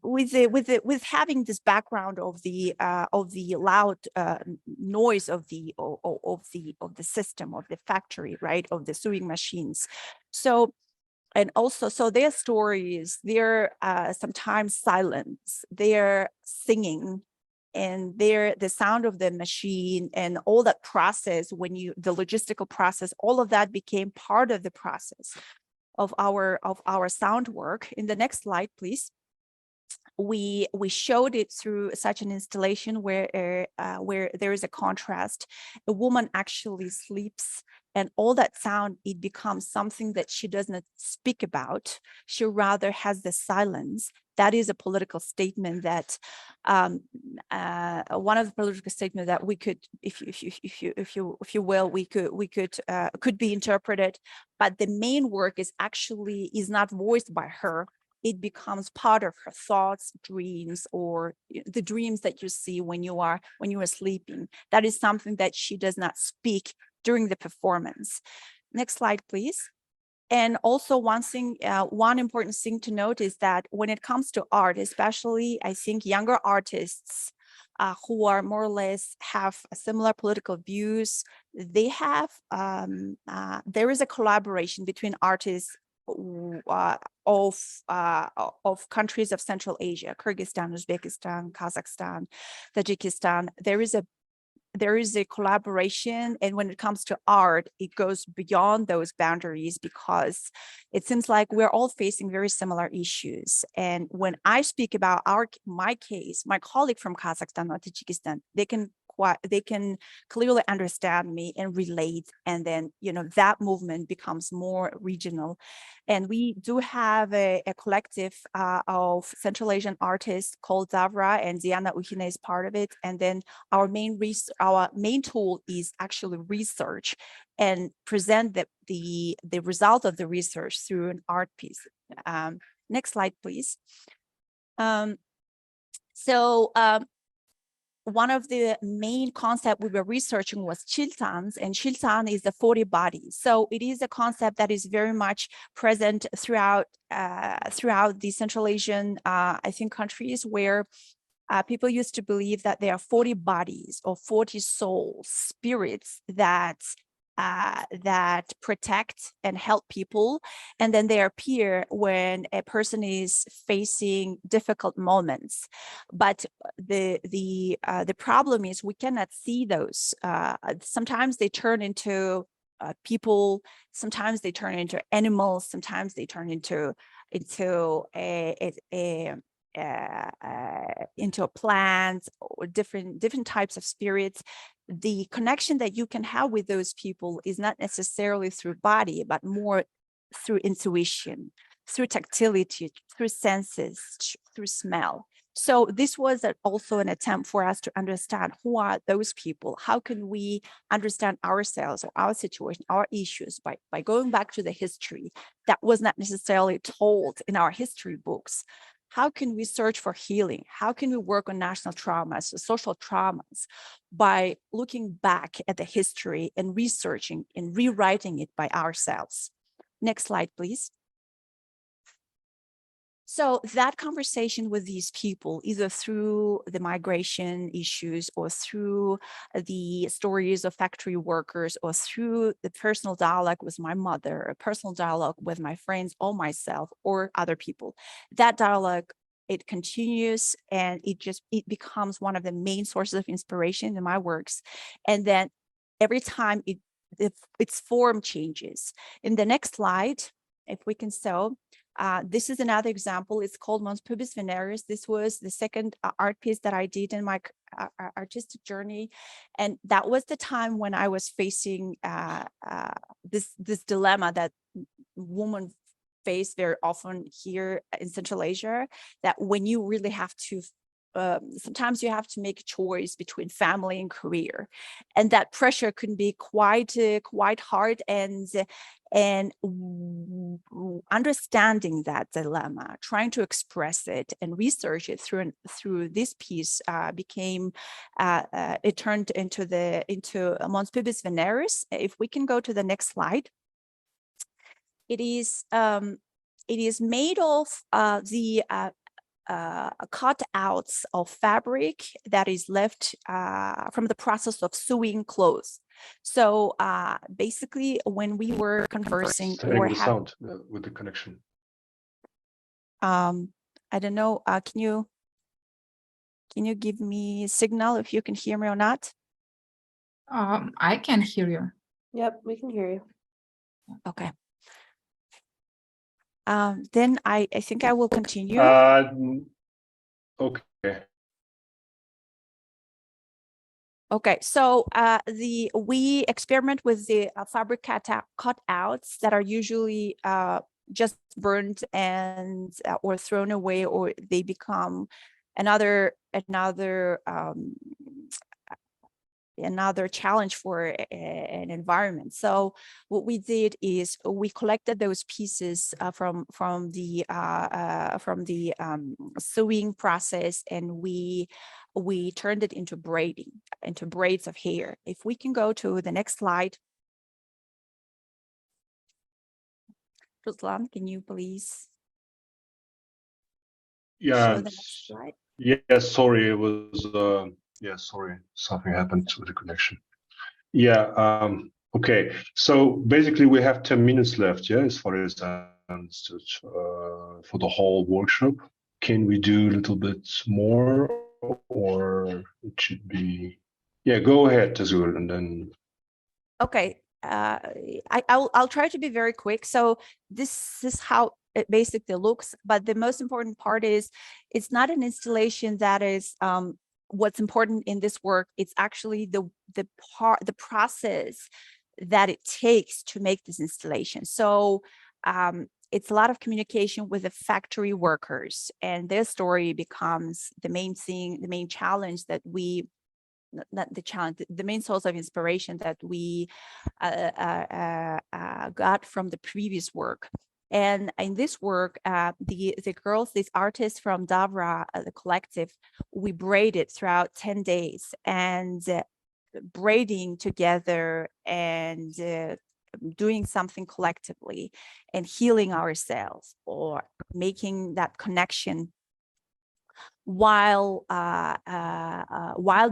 with having this background of the loud noise of the system, of the factory, right, of the sewing machines. So, and also, so their stories, they're sometimes silence, they're singing, and the sound of the machine and all that process, the logistical process, all of that became part of the process. our sound work. In the next slide, please. We showed it through such an installation where there is a contrast. A woman actually sleeps, and all that sound, it becomes something that she does not speak about. She rather has the silence. That is a political statement that one of the political statements that we could, if you will, we could be interpreted. But the main work is not voiced by her. It becomes part of her thoughts, dreams, or the dreams that you see when you are sleeping. That is something that she does not speak during the performance. Next slide, please. And also one important thing to note is that when it comes to art, especially I think younger artists who are more or less have similar political views, they have there is a collaboration between artists of countries of Central Asia, Kyrgyzstan, Uzbekistan, Kazakhstan, Tajikistan. There is a collaboration, and when it comes to art, it goes beyond those boundaries because it seems like we're all facing very similar issues. And when I speak about my case, my colleague from Kazakhstan or Tajikistan, they can clearly understand me and relate, and then that movement becomes more regional. And we do have a collective of Central Asian artists called Zavra, and Diana Uhine is part of it. And then our main tool is actually research and present the result of the research through an art piece. Next slide, please. One of the main concepts we were researching was Chiltans, and Chiltan is the 40 bodies. So it is a concept that is very much present throughout the Central Asian, I think, countries where people used to believe that there are 40 bodies or 40 souls, spirits that protect and help people, and then they appear when a person is facing difficult moments. But the problem is we cannot see those. Sometimes they turn into people, sometimes they turn into animals, sometimes they turn into plants or different types of spirits. The connection that you can have with those people is not necessarily through body, but more through intuition, through tactility, through senses, through smell. So this was also an attempt for us to understand who are those people. How can we understand ourselves or our situation, our issues by going back to the history that was not necessarily told in our history books. How can we search for healing? How can we work on national traumas, social traumas, by looking back at the history and researching and rewriting it by ourselves? Next slide, please. So that conversation with these people, either through the migration issues or through the stories of factory workers or through the personal dialogue with my mother, a personal dialogue with my friends or myself or other people, that dialogue, it continues, and it becomes one of the main sources of inspiration in my works. And then every time its form changes. In the next slide, if we can show, this is another example. It's called Mons Pubis Veneris. This was the second art piece that I did in my artistic journey. And that was the time when I was facing this dilemma that women face very often here in Central Asia, that when you really have to sometimes you have to make a choice between family and career, and that pressure can be quite hard. And understanding that dilemma, trying to express it and research it through this piece it turned into Mons Pubis Veneris. If we can go to the next slide. It is made of the cutouts of fabric that is left from the process of sewing clothes. So basically, when we were conversing or the sound with the connection. I don't know. Can you give me a signal if you can hear me or not? I can hear you. Yep, we can hear you. Okay. Then I think I will continue. Okay. Okay, so we experiment with the fabric cutouts that are usually just burned and or thrown away, or they become another challenge for an environment. So what we did is we collected those pieces from the sewing process, and we turned it into braids of hair. If we can go to the next slide. Ruslan, can you please show the next slide? Yes, sorry, it was sorry, something happened to the connection. Okay, so basically we have 10 minutes left, as far as I understood, for the whole workshop. Can we do a little bit more, or it should be, go ahead, Tazur, and then. Okay, I'll try to be very quick. So this is how it basically looks, but the most important part is it's not an installation that is what's important in this work. It's actually the process that it takes to make this installation. So it's a lot of communication with the factory workers, and their story becomes the main thing, the main challenge that we, not the challenge, the main source of inspiration that we got from the previous work. And in this work, the girls, these artists from Davra, the collective, we braided throughout 10 days, and braiding together and doing something collectively and healing ourselves or making that connection while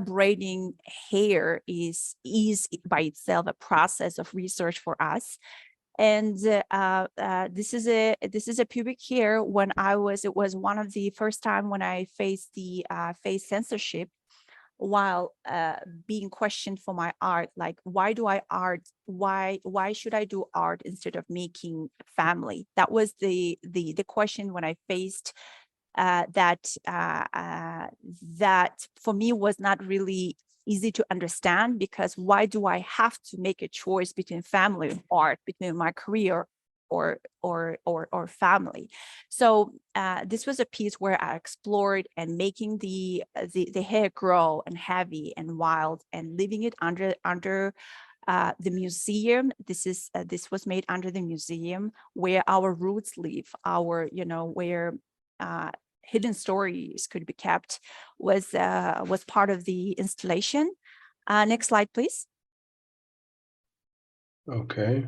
braiding hair is by itself a process of research for us. And this is a pubic hair. When it was one of the first time when I faced the face censorship while being questioned for my art, like why do I art? Why should I do art instead of making family? That was the question when I faced that for me was not really easy to understand, because why do I have to make a choice between family and art, between my career or family? So this was a piece where I explored and making the hair grow and heavy and wild and leaving it under the museum. This was made under the museum where our roots live, where hidden stories could be kept, was part of the installation. Next slide, please. Okay.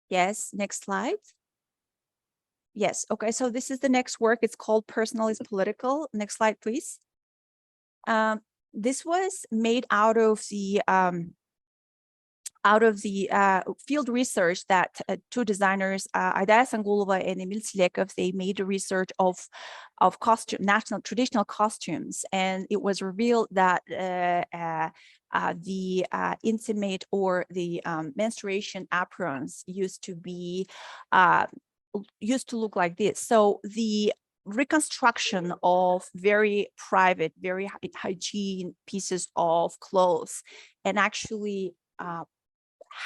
Yes, next slide. Yes, okay, so this is the next work. It's called Personal is Political. Next slide, please. This was made out of the field research that two designers, Aidaya Sangulova and Emil Silekov, they made a research of national traditional costumes, and it was revealed that the intimate or the menstruation aprons used to look like this. So the reconstruction of very private, very hygiene pieces of clothes, and actually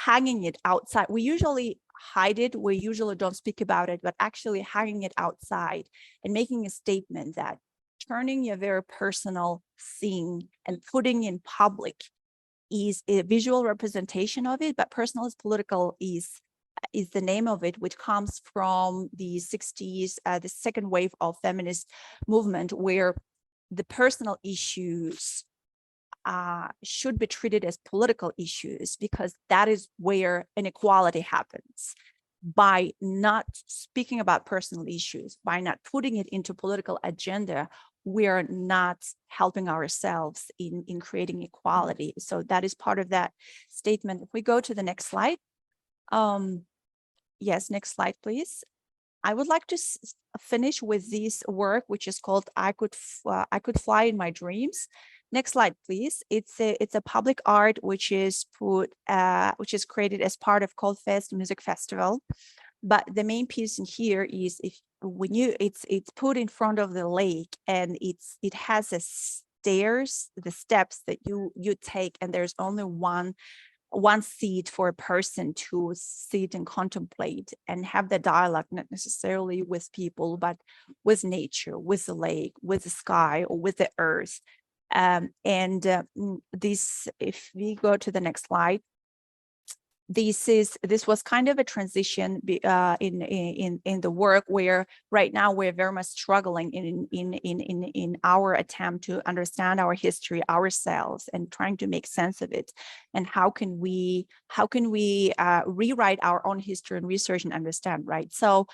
hanging it outside. We usually hide it, we usually don't speak about it, but actually hanging it outside and making a statement that turning a very personal thing and putting in public is a visual representation of it. But Personal is Political is the name of it, which comes from the 60s, the second wave of feminist movement, where the personal issues should be treated as political issues, because that is where inequality happens. By not speaking about personal issues, by not putting it into political agenda, we are not helping ourselves in creating equality. So that is part of that statement. If we go to the next slide. Yes, next slide, please. I would like to finish with this work, which is called I Could Fly in My Dreams. Next slide, please. It's a public art which is created as part of Cold Fest Music Festival. But the main piece in here is if when it's put in front of the lake, and it has a stairs, the steps that you take, and there's only one seat for a person to sit and contemplate and have the dialogue, not necessarily with people, but with nature, with the lake, with the sky, or with the earth. This, if we go to the next slide, this was kind of a transition in the work, where right now we're very much struggling in our attempt to understand our history ourselves and trying to make sense of it, and how can we rewrite our own history and research and understand, right? So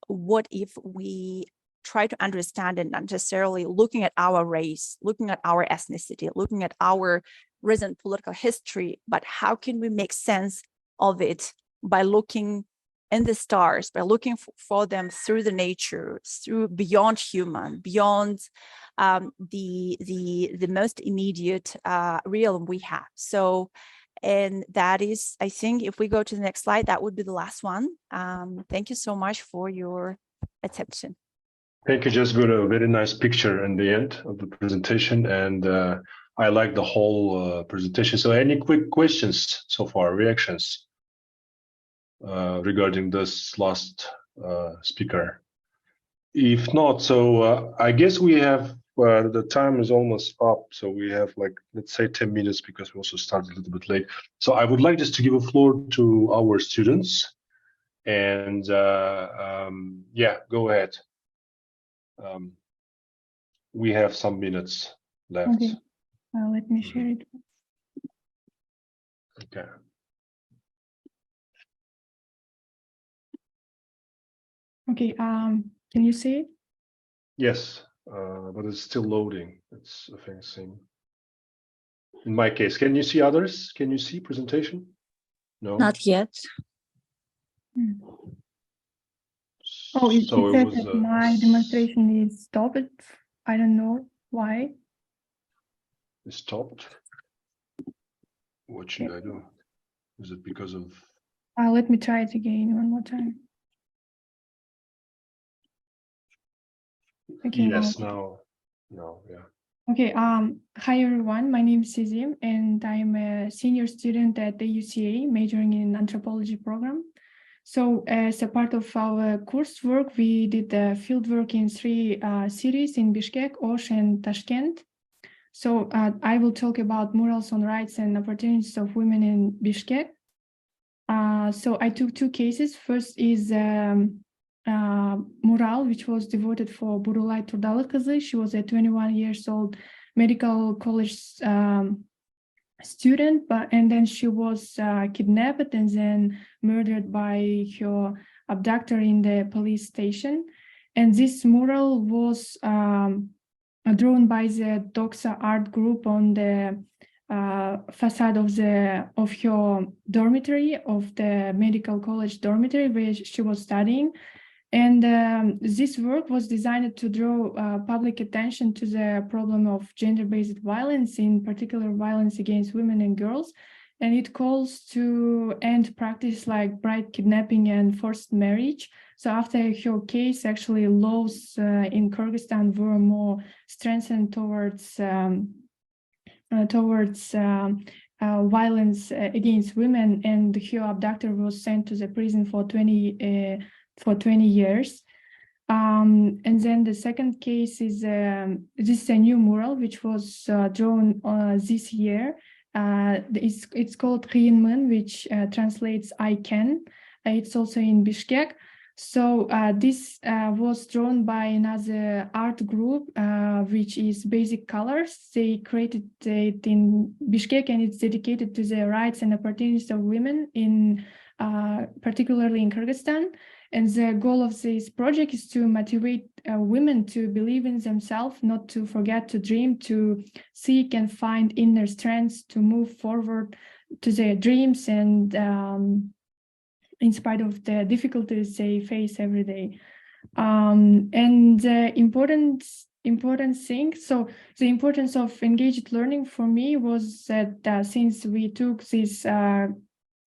what if we try to understand it, not necessarily looking at our race, looking at our ethnicity, looking at our recent political history, but how can we make sense of it by looking in the stars, by looking for them through the nature, through beyond human, beyond the most immediate realm we have. So, and that is, I think, if we go to the next slide, that would be the last one. Thank you so much for your attention. Thank you. Just got a very nice picture in the end of the presentation, and I like the whole presentation. So any quick questions so far, reactions regarding this last speaker? If not, so I guess we have, the time is almost up. So we have, like, let's say 10 minutes, because we also started a little bit late. So I would like just to give a floor to our students, and yeah, go ahead. We have some minutes left. Okay, let me share it. Okay. Okay, can you see it? Yes, but it's still loading. It's, I think, same. In my case, can you see others? Can you see presentation? No. Not yet. Oh, it So says was that my demonstration is stopped. I don't know why. it stopped. What should I do? Is it because of? Let me try it again one more time. Okay. Yes. Now. No. Yeah. Okay. Hi everyone. My name is Sizim, and I'm a senior student at the UCA, majoring in anthropology program. So as a part of our coursework, we did the fieldwork in 3 cities, in Bishkek, Osh, and Tashkent. So I will talk about murals on rights and opportunities of women in Bishkek. So I took 2 cases. First is mural, which was devoted for Burulay Turdalı Kızı. She was a 21 years old medical college student, and then she was kidnapped and then murdered by her abductor in the police station. And this mural was drawn by the Doxa art group on the facade of her dormitory, of the medical college dormitory where she was studying. And this work was designed to draw public attention to the problem of gender-based violence, in particular violence against women and girls. And it calls to end practice like bride kidnapping and forced marriage. So after her case, actually laws in Kyrgyzstan were more strengthened towards violence against women, and her abductor was sent to the prison for 20 years. And then the second case is this is a new mural which was drawn this year. It's called Rahimov, which translates "I can." It's also in Bishkek. So this was drawn by another art group, which is Basic Colors. They created it in Bishkek, and it's dedicated to the rights and opportunities of women, in particularly in Kyrgyzstan. And the goal of this project is to motivate women to believe in themselves, not to forget to dream, to seek and find inner strength, to move forward to their dreams, and in spite of the difficulties they face every day. And the important thing, so the importance of engaged learning for me was that since we took this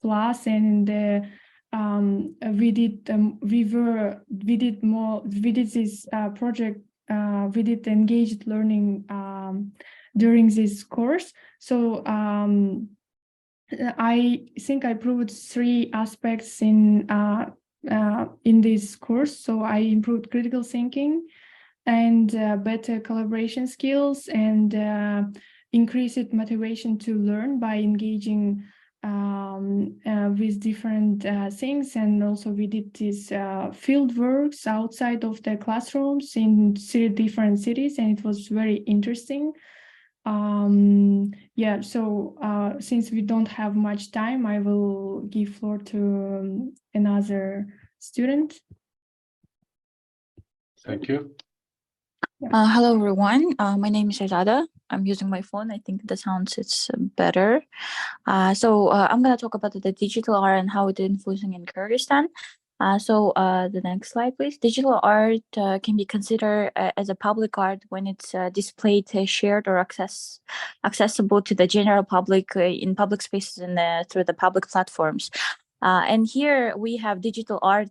class, and the we did this project. We did engaged learning during this course. So I think I proved 3 aspects in this course. So I improved critical thinking and better collaboration skills, and increased motivation to learn by engaging with different things. And also we did these field works outside of the classrooms in 3 different cities, and it was very interesting. Yeah, so since we don't have much time, I will give floor to another student. Thank you. Hello, everyone. My name is Shahzada. I'm using my phone. I think the sound is better. So I'm going to talk about the digital art and how it is influencing in Kyrgyzstan. The next slide, please. Digital art can be considered as a public art when it's displayed, shared, or accessible to the general public in public spaces and through the public platforms. And here we have digital art,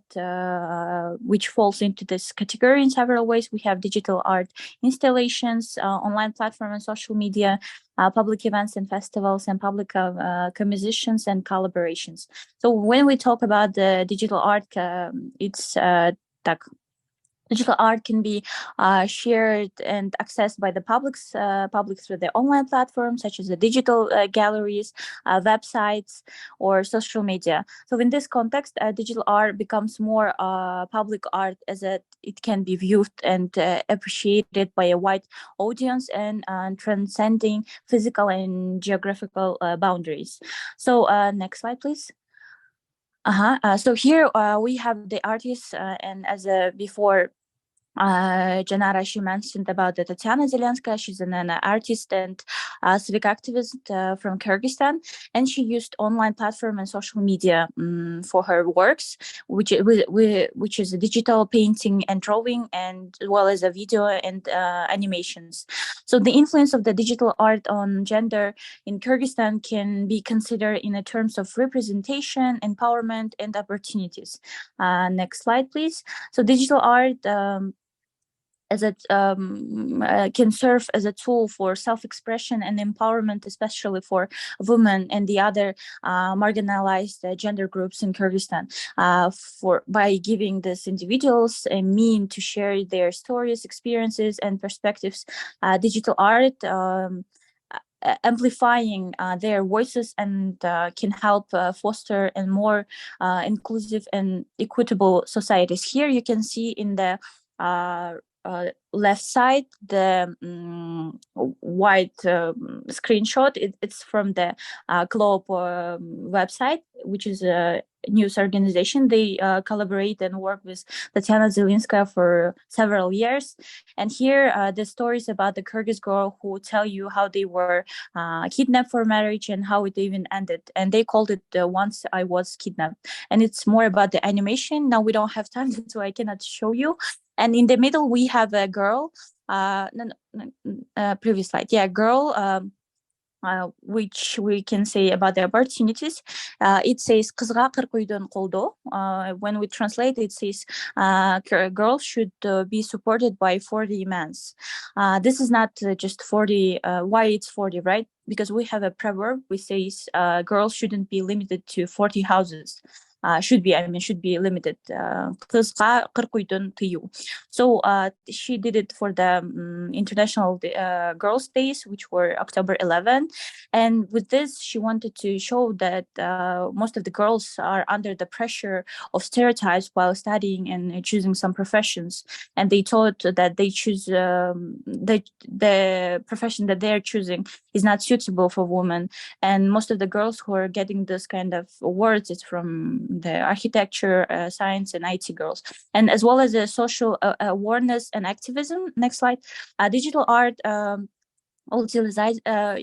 which falls into this category in several ways. We have digital art installations, online platform and social media, public events and festivals, and public compositions and collaborations. So when we talk about the digital art, it's digital art can be shared and accessed by the public through the online platforms, such as the digital galleries, websites, or social media. So in this context, digital art becomes more public art, as it can be viewed and appreciated by a wide audience and transcending physical and geographical boundaries. So next slide, please. So here we have the artists, and as before, Janara, she mentioned about the Tatiana Zelenskaya. She's an artist and civic activist from Kyrgyzstan, and she used online platform and social media for her works, which is a digital painting and drawing, and as well as a video and animations. So the influence of the digital art on gender in Kyrgyzstan can be considered in the terms of representation, empowerment, and opportunities. Next slide, please. So digital art as it can serve as a tool for self-expression and empowerment, especially for women and the other marginalized gender groups in Kyrgyzstan, by giving these individuals a mean to share their stories, experiences, and perspectives. Digital art amplifying their voices and can help foster a more inclusive and equitable societies. Here you can see in the left side the white screenshot. It's from the Globe website, which is a news organization. They collaborate and work with Tatiana Zelenskaya for several years. And here the stories about the Kyrgyz girl who tell you how they were kidnapped for marriage and how it even ended. And they called it Once I Was Kidnapped. And it's more about the animation. Now we don't have time, so I cannot show you. And in the middle, we have a girl, previous slide. Yeah, girl, which we can say about the opportunities. It says "Kızga 40 uydan koldo." When we translate, it says girls should be supported by 40 men. This is not just 40. Why it's 40, right? Because we have a proverb which says girls shouldn't be limited to 40 houses. Should be limited. Kızga 40 uydan тыю. So she did it for the International Girls' Days, which were October 11. And with this, she wanted to show that most of the girls are under the pressure of stereotypes while studying and choosing some professions. And they thought that they choose the profession that they're choosing is not suitable for women. And most of the girls who are getting this kind of awards, it's from the architecture, science, and IT girls. And as well as the social awareness and activism. Next slide. Digital art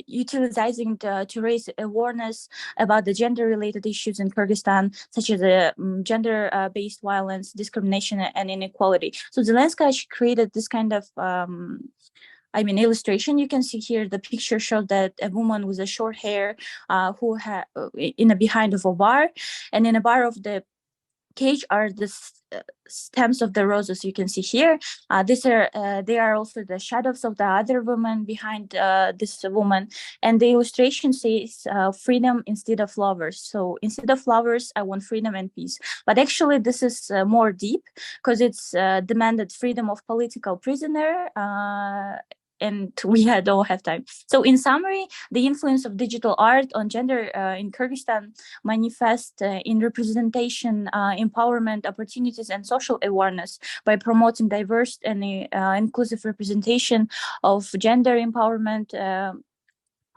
utilizing to raise awareness about the gender-related issues in Kyrgyzstan, such as gender-based violence, discrimination, and inequality. So Zelenskaya, she created this kind of illustration. You can see here the picture shows that a woman with a short hair who had in a behind of a bar, and in a bar of the cage are the stems of the roses you can see here. They are also the shadows of the other woman behind this woman. And the illustration says freedom instead of lovers. So instead of lovers, I want freedom and peace. But actually, this is more deep because it's demanded freedom of political prisoner. And we don't have time. So in summary, the influence of digital art on gender in Kyrgyzstan manifests in representation, empowerment, opportunities, and social awareness by promoting diverse and inclusive representation of gender empowerment,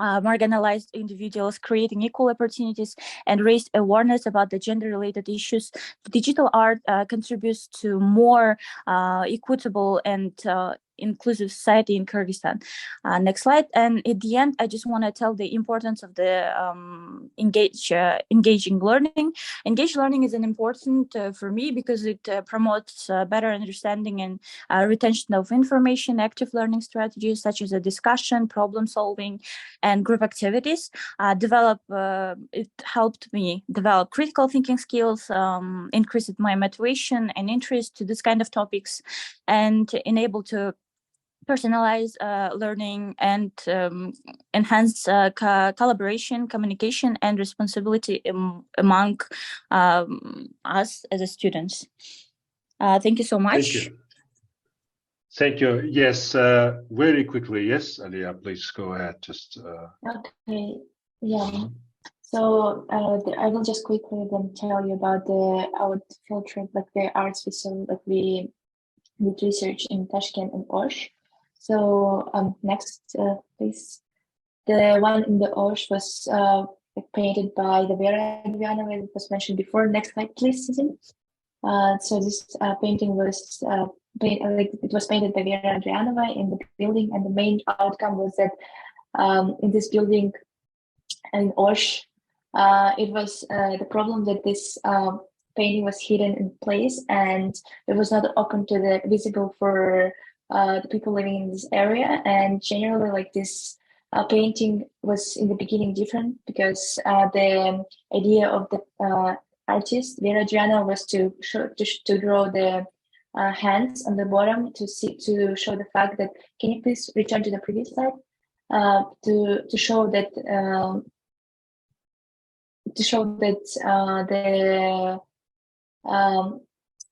marginalized individuals, creating equal opportunities, and raise awareness about the gender-related issues. Digital art contributes to more equitable and inclusive society in Kyrgyzstan. Next slide. And at the end, I just want to tell the importance of the engaging learning. Engaged learning is an important for me because it promotes better understanding and retention of information, active learning strategies such as a discussion, problem solving, and group activities. It helped me develop critical thinking skills, increased my motivation and interest to this kind of topics, and enable to personalize learning and enhance collaboration, communication, and responsibility among us as a students. Thank you so much. Thank you. Thank you. Yes, very quickly. Yes, Alia, please go ahead. Just. Okay. Yeah. So I will just quickly then tell you about our field trip, like the arts we did research in Tashkent and Osh. So next, please. The one in the Osh was painted by the Vera Adrianova, it was mentioned before. Next slide, please, Susan. So this painting was it was painted by Vera Adrianova in the building, and the main outcome was that in this building in Osh, it was the problem that this painting was hidden in place and it was not open to the visible for the people living in this area. And generally, like this painting was in the beginning different because the idea of the artist Vera Adrianova was to draw the hands on the bottom to show the fact that, can you please return to the previous slide, to show that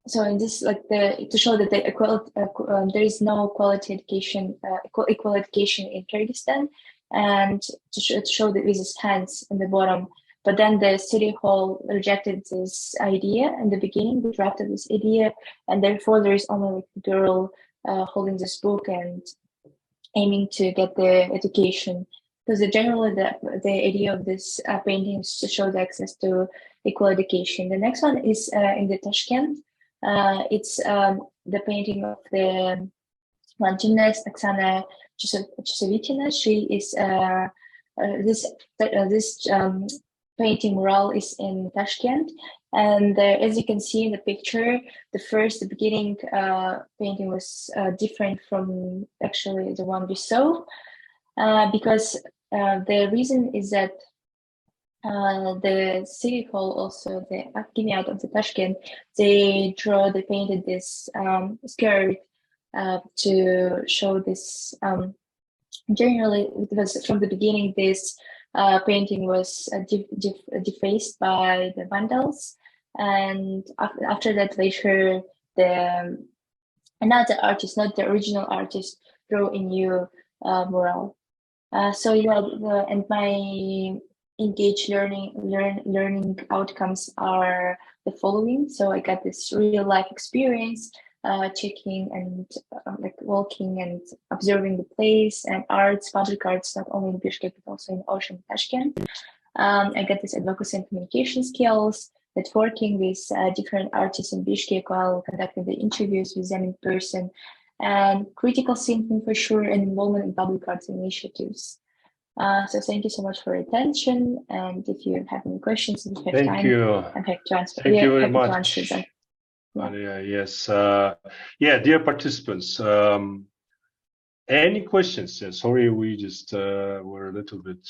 so in this, like to show that the equality, there is no quality education, equal education in Kyrgyzstan, and to show that this is hands in the bottom. But then the city hall rejected this idea in the beginning. They drafted this idea, and therefore there is only like a girl holding this book and aiming to get the education. Because generally the idea of this painting is to show the access to equal education. The next one is in the Tashkent. It's the painting of the one gymnast, Oksana Chusovitina. She is this painting mural is in Tashkent, and as you can see in the picture, the beginning painting was different from actually the one we saw, because the reason is that the city hall, also the Akademiyat of the Tashkent, they painted this skirt to show this. Generally, it was from the beginning, this painting was defaced by the vandals, and after that, later another artist, not the original artist, drew a new mural. So and my engaged learning outcomes are the following. So I got this real life experience, checking and like walking and observing the place and public arts, not only in Bishkek but also in Osh and Tashkent. I got this advocacy and communication skills, networking with different artists in Bishkek while conducting the interviews with them in person, and critical thinking for sure, and involvement in public arts initiatives. So thank you so much for your attention, and if you have any questions, if you have time, I'm happy to answer. Thank you very much. Yes. Dear participants, any questions? Sorry, we just were a little bit,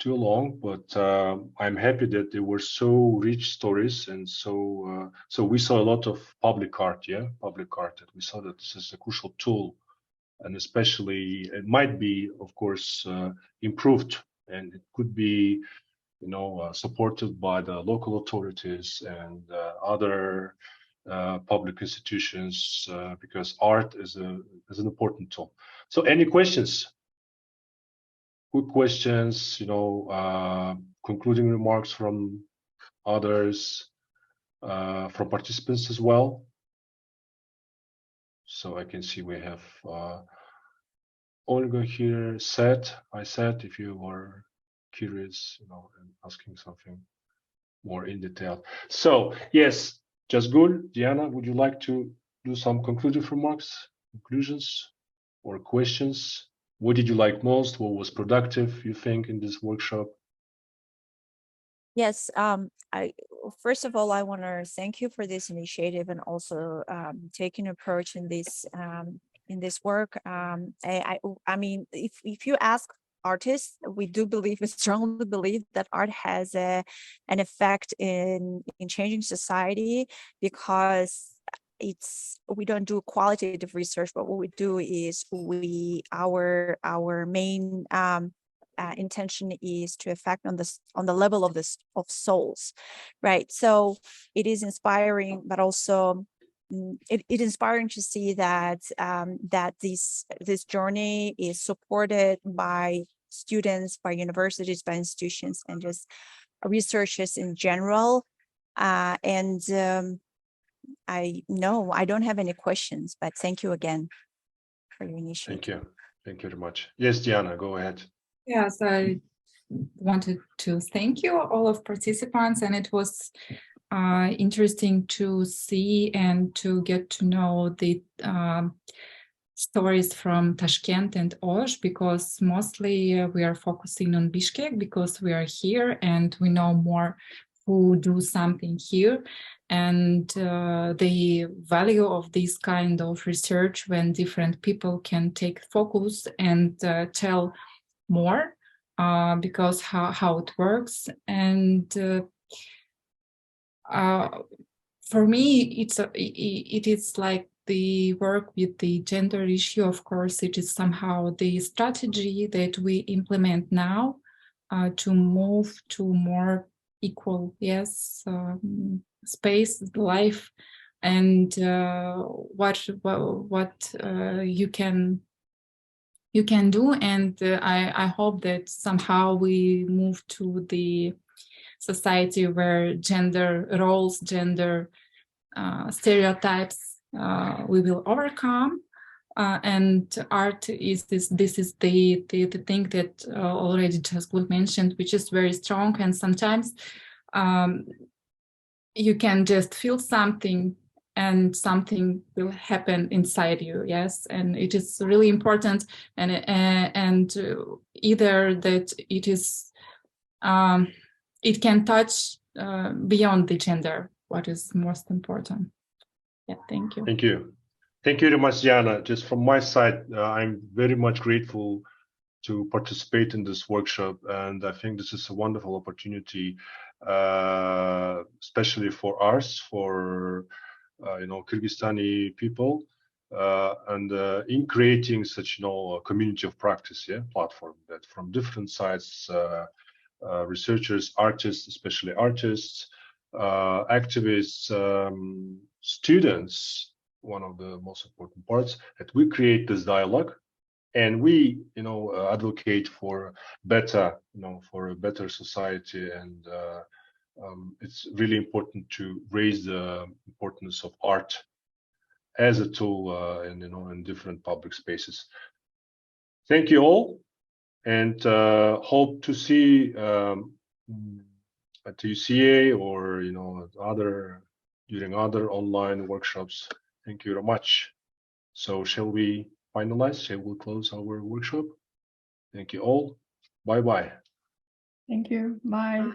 too long, but I'm happy that there were so rich stories, and so we saw a lot of public art, public art. That we saw that this is a crucial tool, and especially it might be, of course, improved, and it could be, supported by the local authorities and other public institutions, because art is an important tool. So, any questions? Good questions, concluding remarks from others, from participants as well. So I can see we have Olga here. I said, if you were curious, and asking something more in detail. So yes, just good. Diana, would you like to do some conclusive remarks, conclusions, or questions? What did you like most? What was productive, you think, in this workshop? Yes, first of all, I want to thank you for this initiative and also taking approach in this work. I mean, if you ask artists, we do believe, we strongly believe that art has an effect in changing society, because we don't do qualitative research, but what we do is our main intention is to affect on the level of souls, right? So it is inspiring, but also it inspiring to see that that this journey is supported by students, by universities, by institutions, and just researchers in general. I don't have any questions, but thank you again for your initiative. Thank you very much. Yes, Diana, go ahead. Yes, I wanted to thank you, all of participants, and it was interesting to see and to get to know the stories from Tashkent and Osh, because mostly we are focusing on Bishkek because we are here and we know more who do something here, and the value of this kind of research when different people can take focus and tell more, because how it works. And for me, it is like the work with the gender issue. Of course, it is somehow the strategy that we implement now to move to more equal, space, life, and what you can do. And I hope that somehow we move to the society where gender roles, gender stereotypes we will overcome. And art is this is the thing that already just mentioned, which is very strong, and sometimes you can just feel something and something will happen inside you. Yes, and it is really important, and either that it is it can touch beyond the gender, what is most important. Thank you. Thank you very much, Diana. Just from my side, I'm very much grateful to participate in this workshop, and I think this is a wonderful opportunity, especially for us, for Kyrgyzstani people, and in creating such a community of practice, platform that from different sides, researchers, artists, especially artists, activists, students, one of the most important parts, that we create this dialogue, and we advocate for better, for a better society. And it's really important to raise the importance of art as a tool in different public spaces. Thank you all, and hope to see at UCA or during other online workshops. Thank you very much. So shall we finalize? Shall we close our workshop? Thank you all. Bye-bye. Thank you. Bye.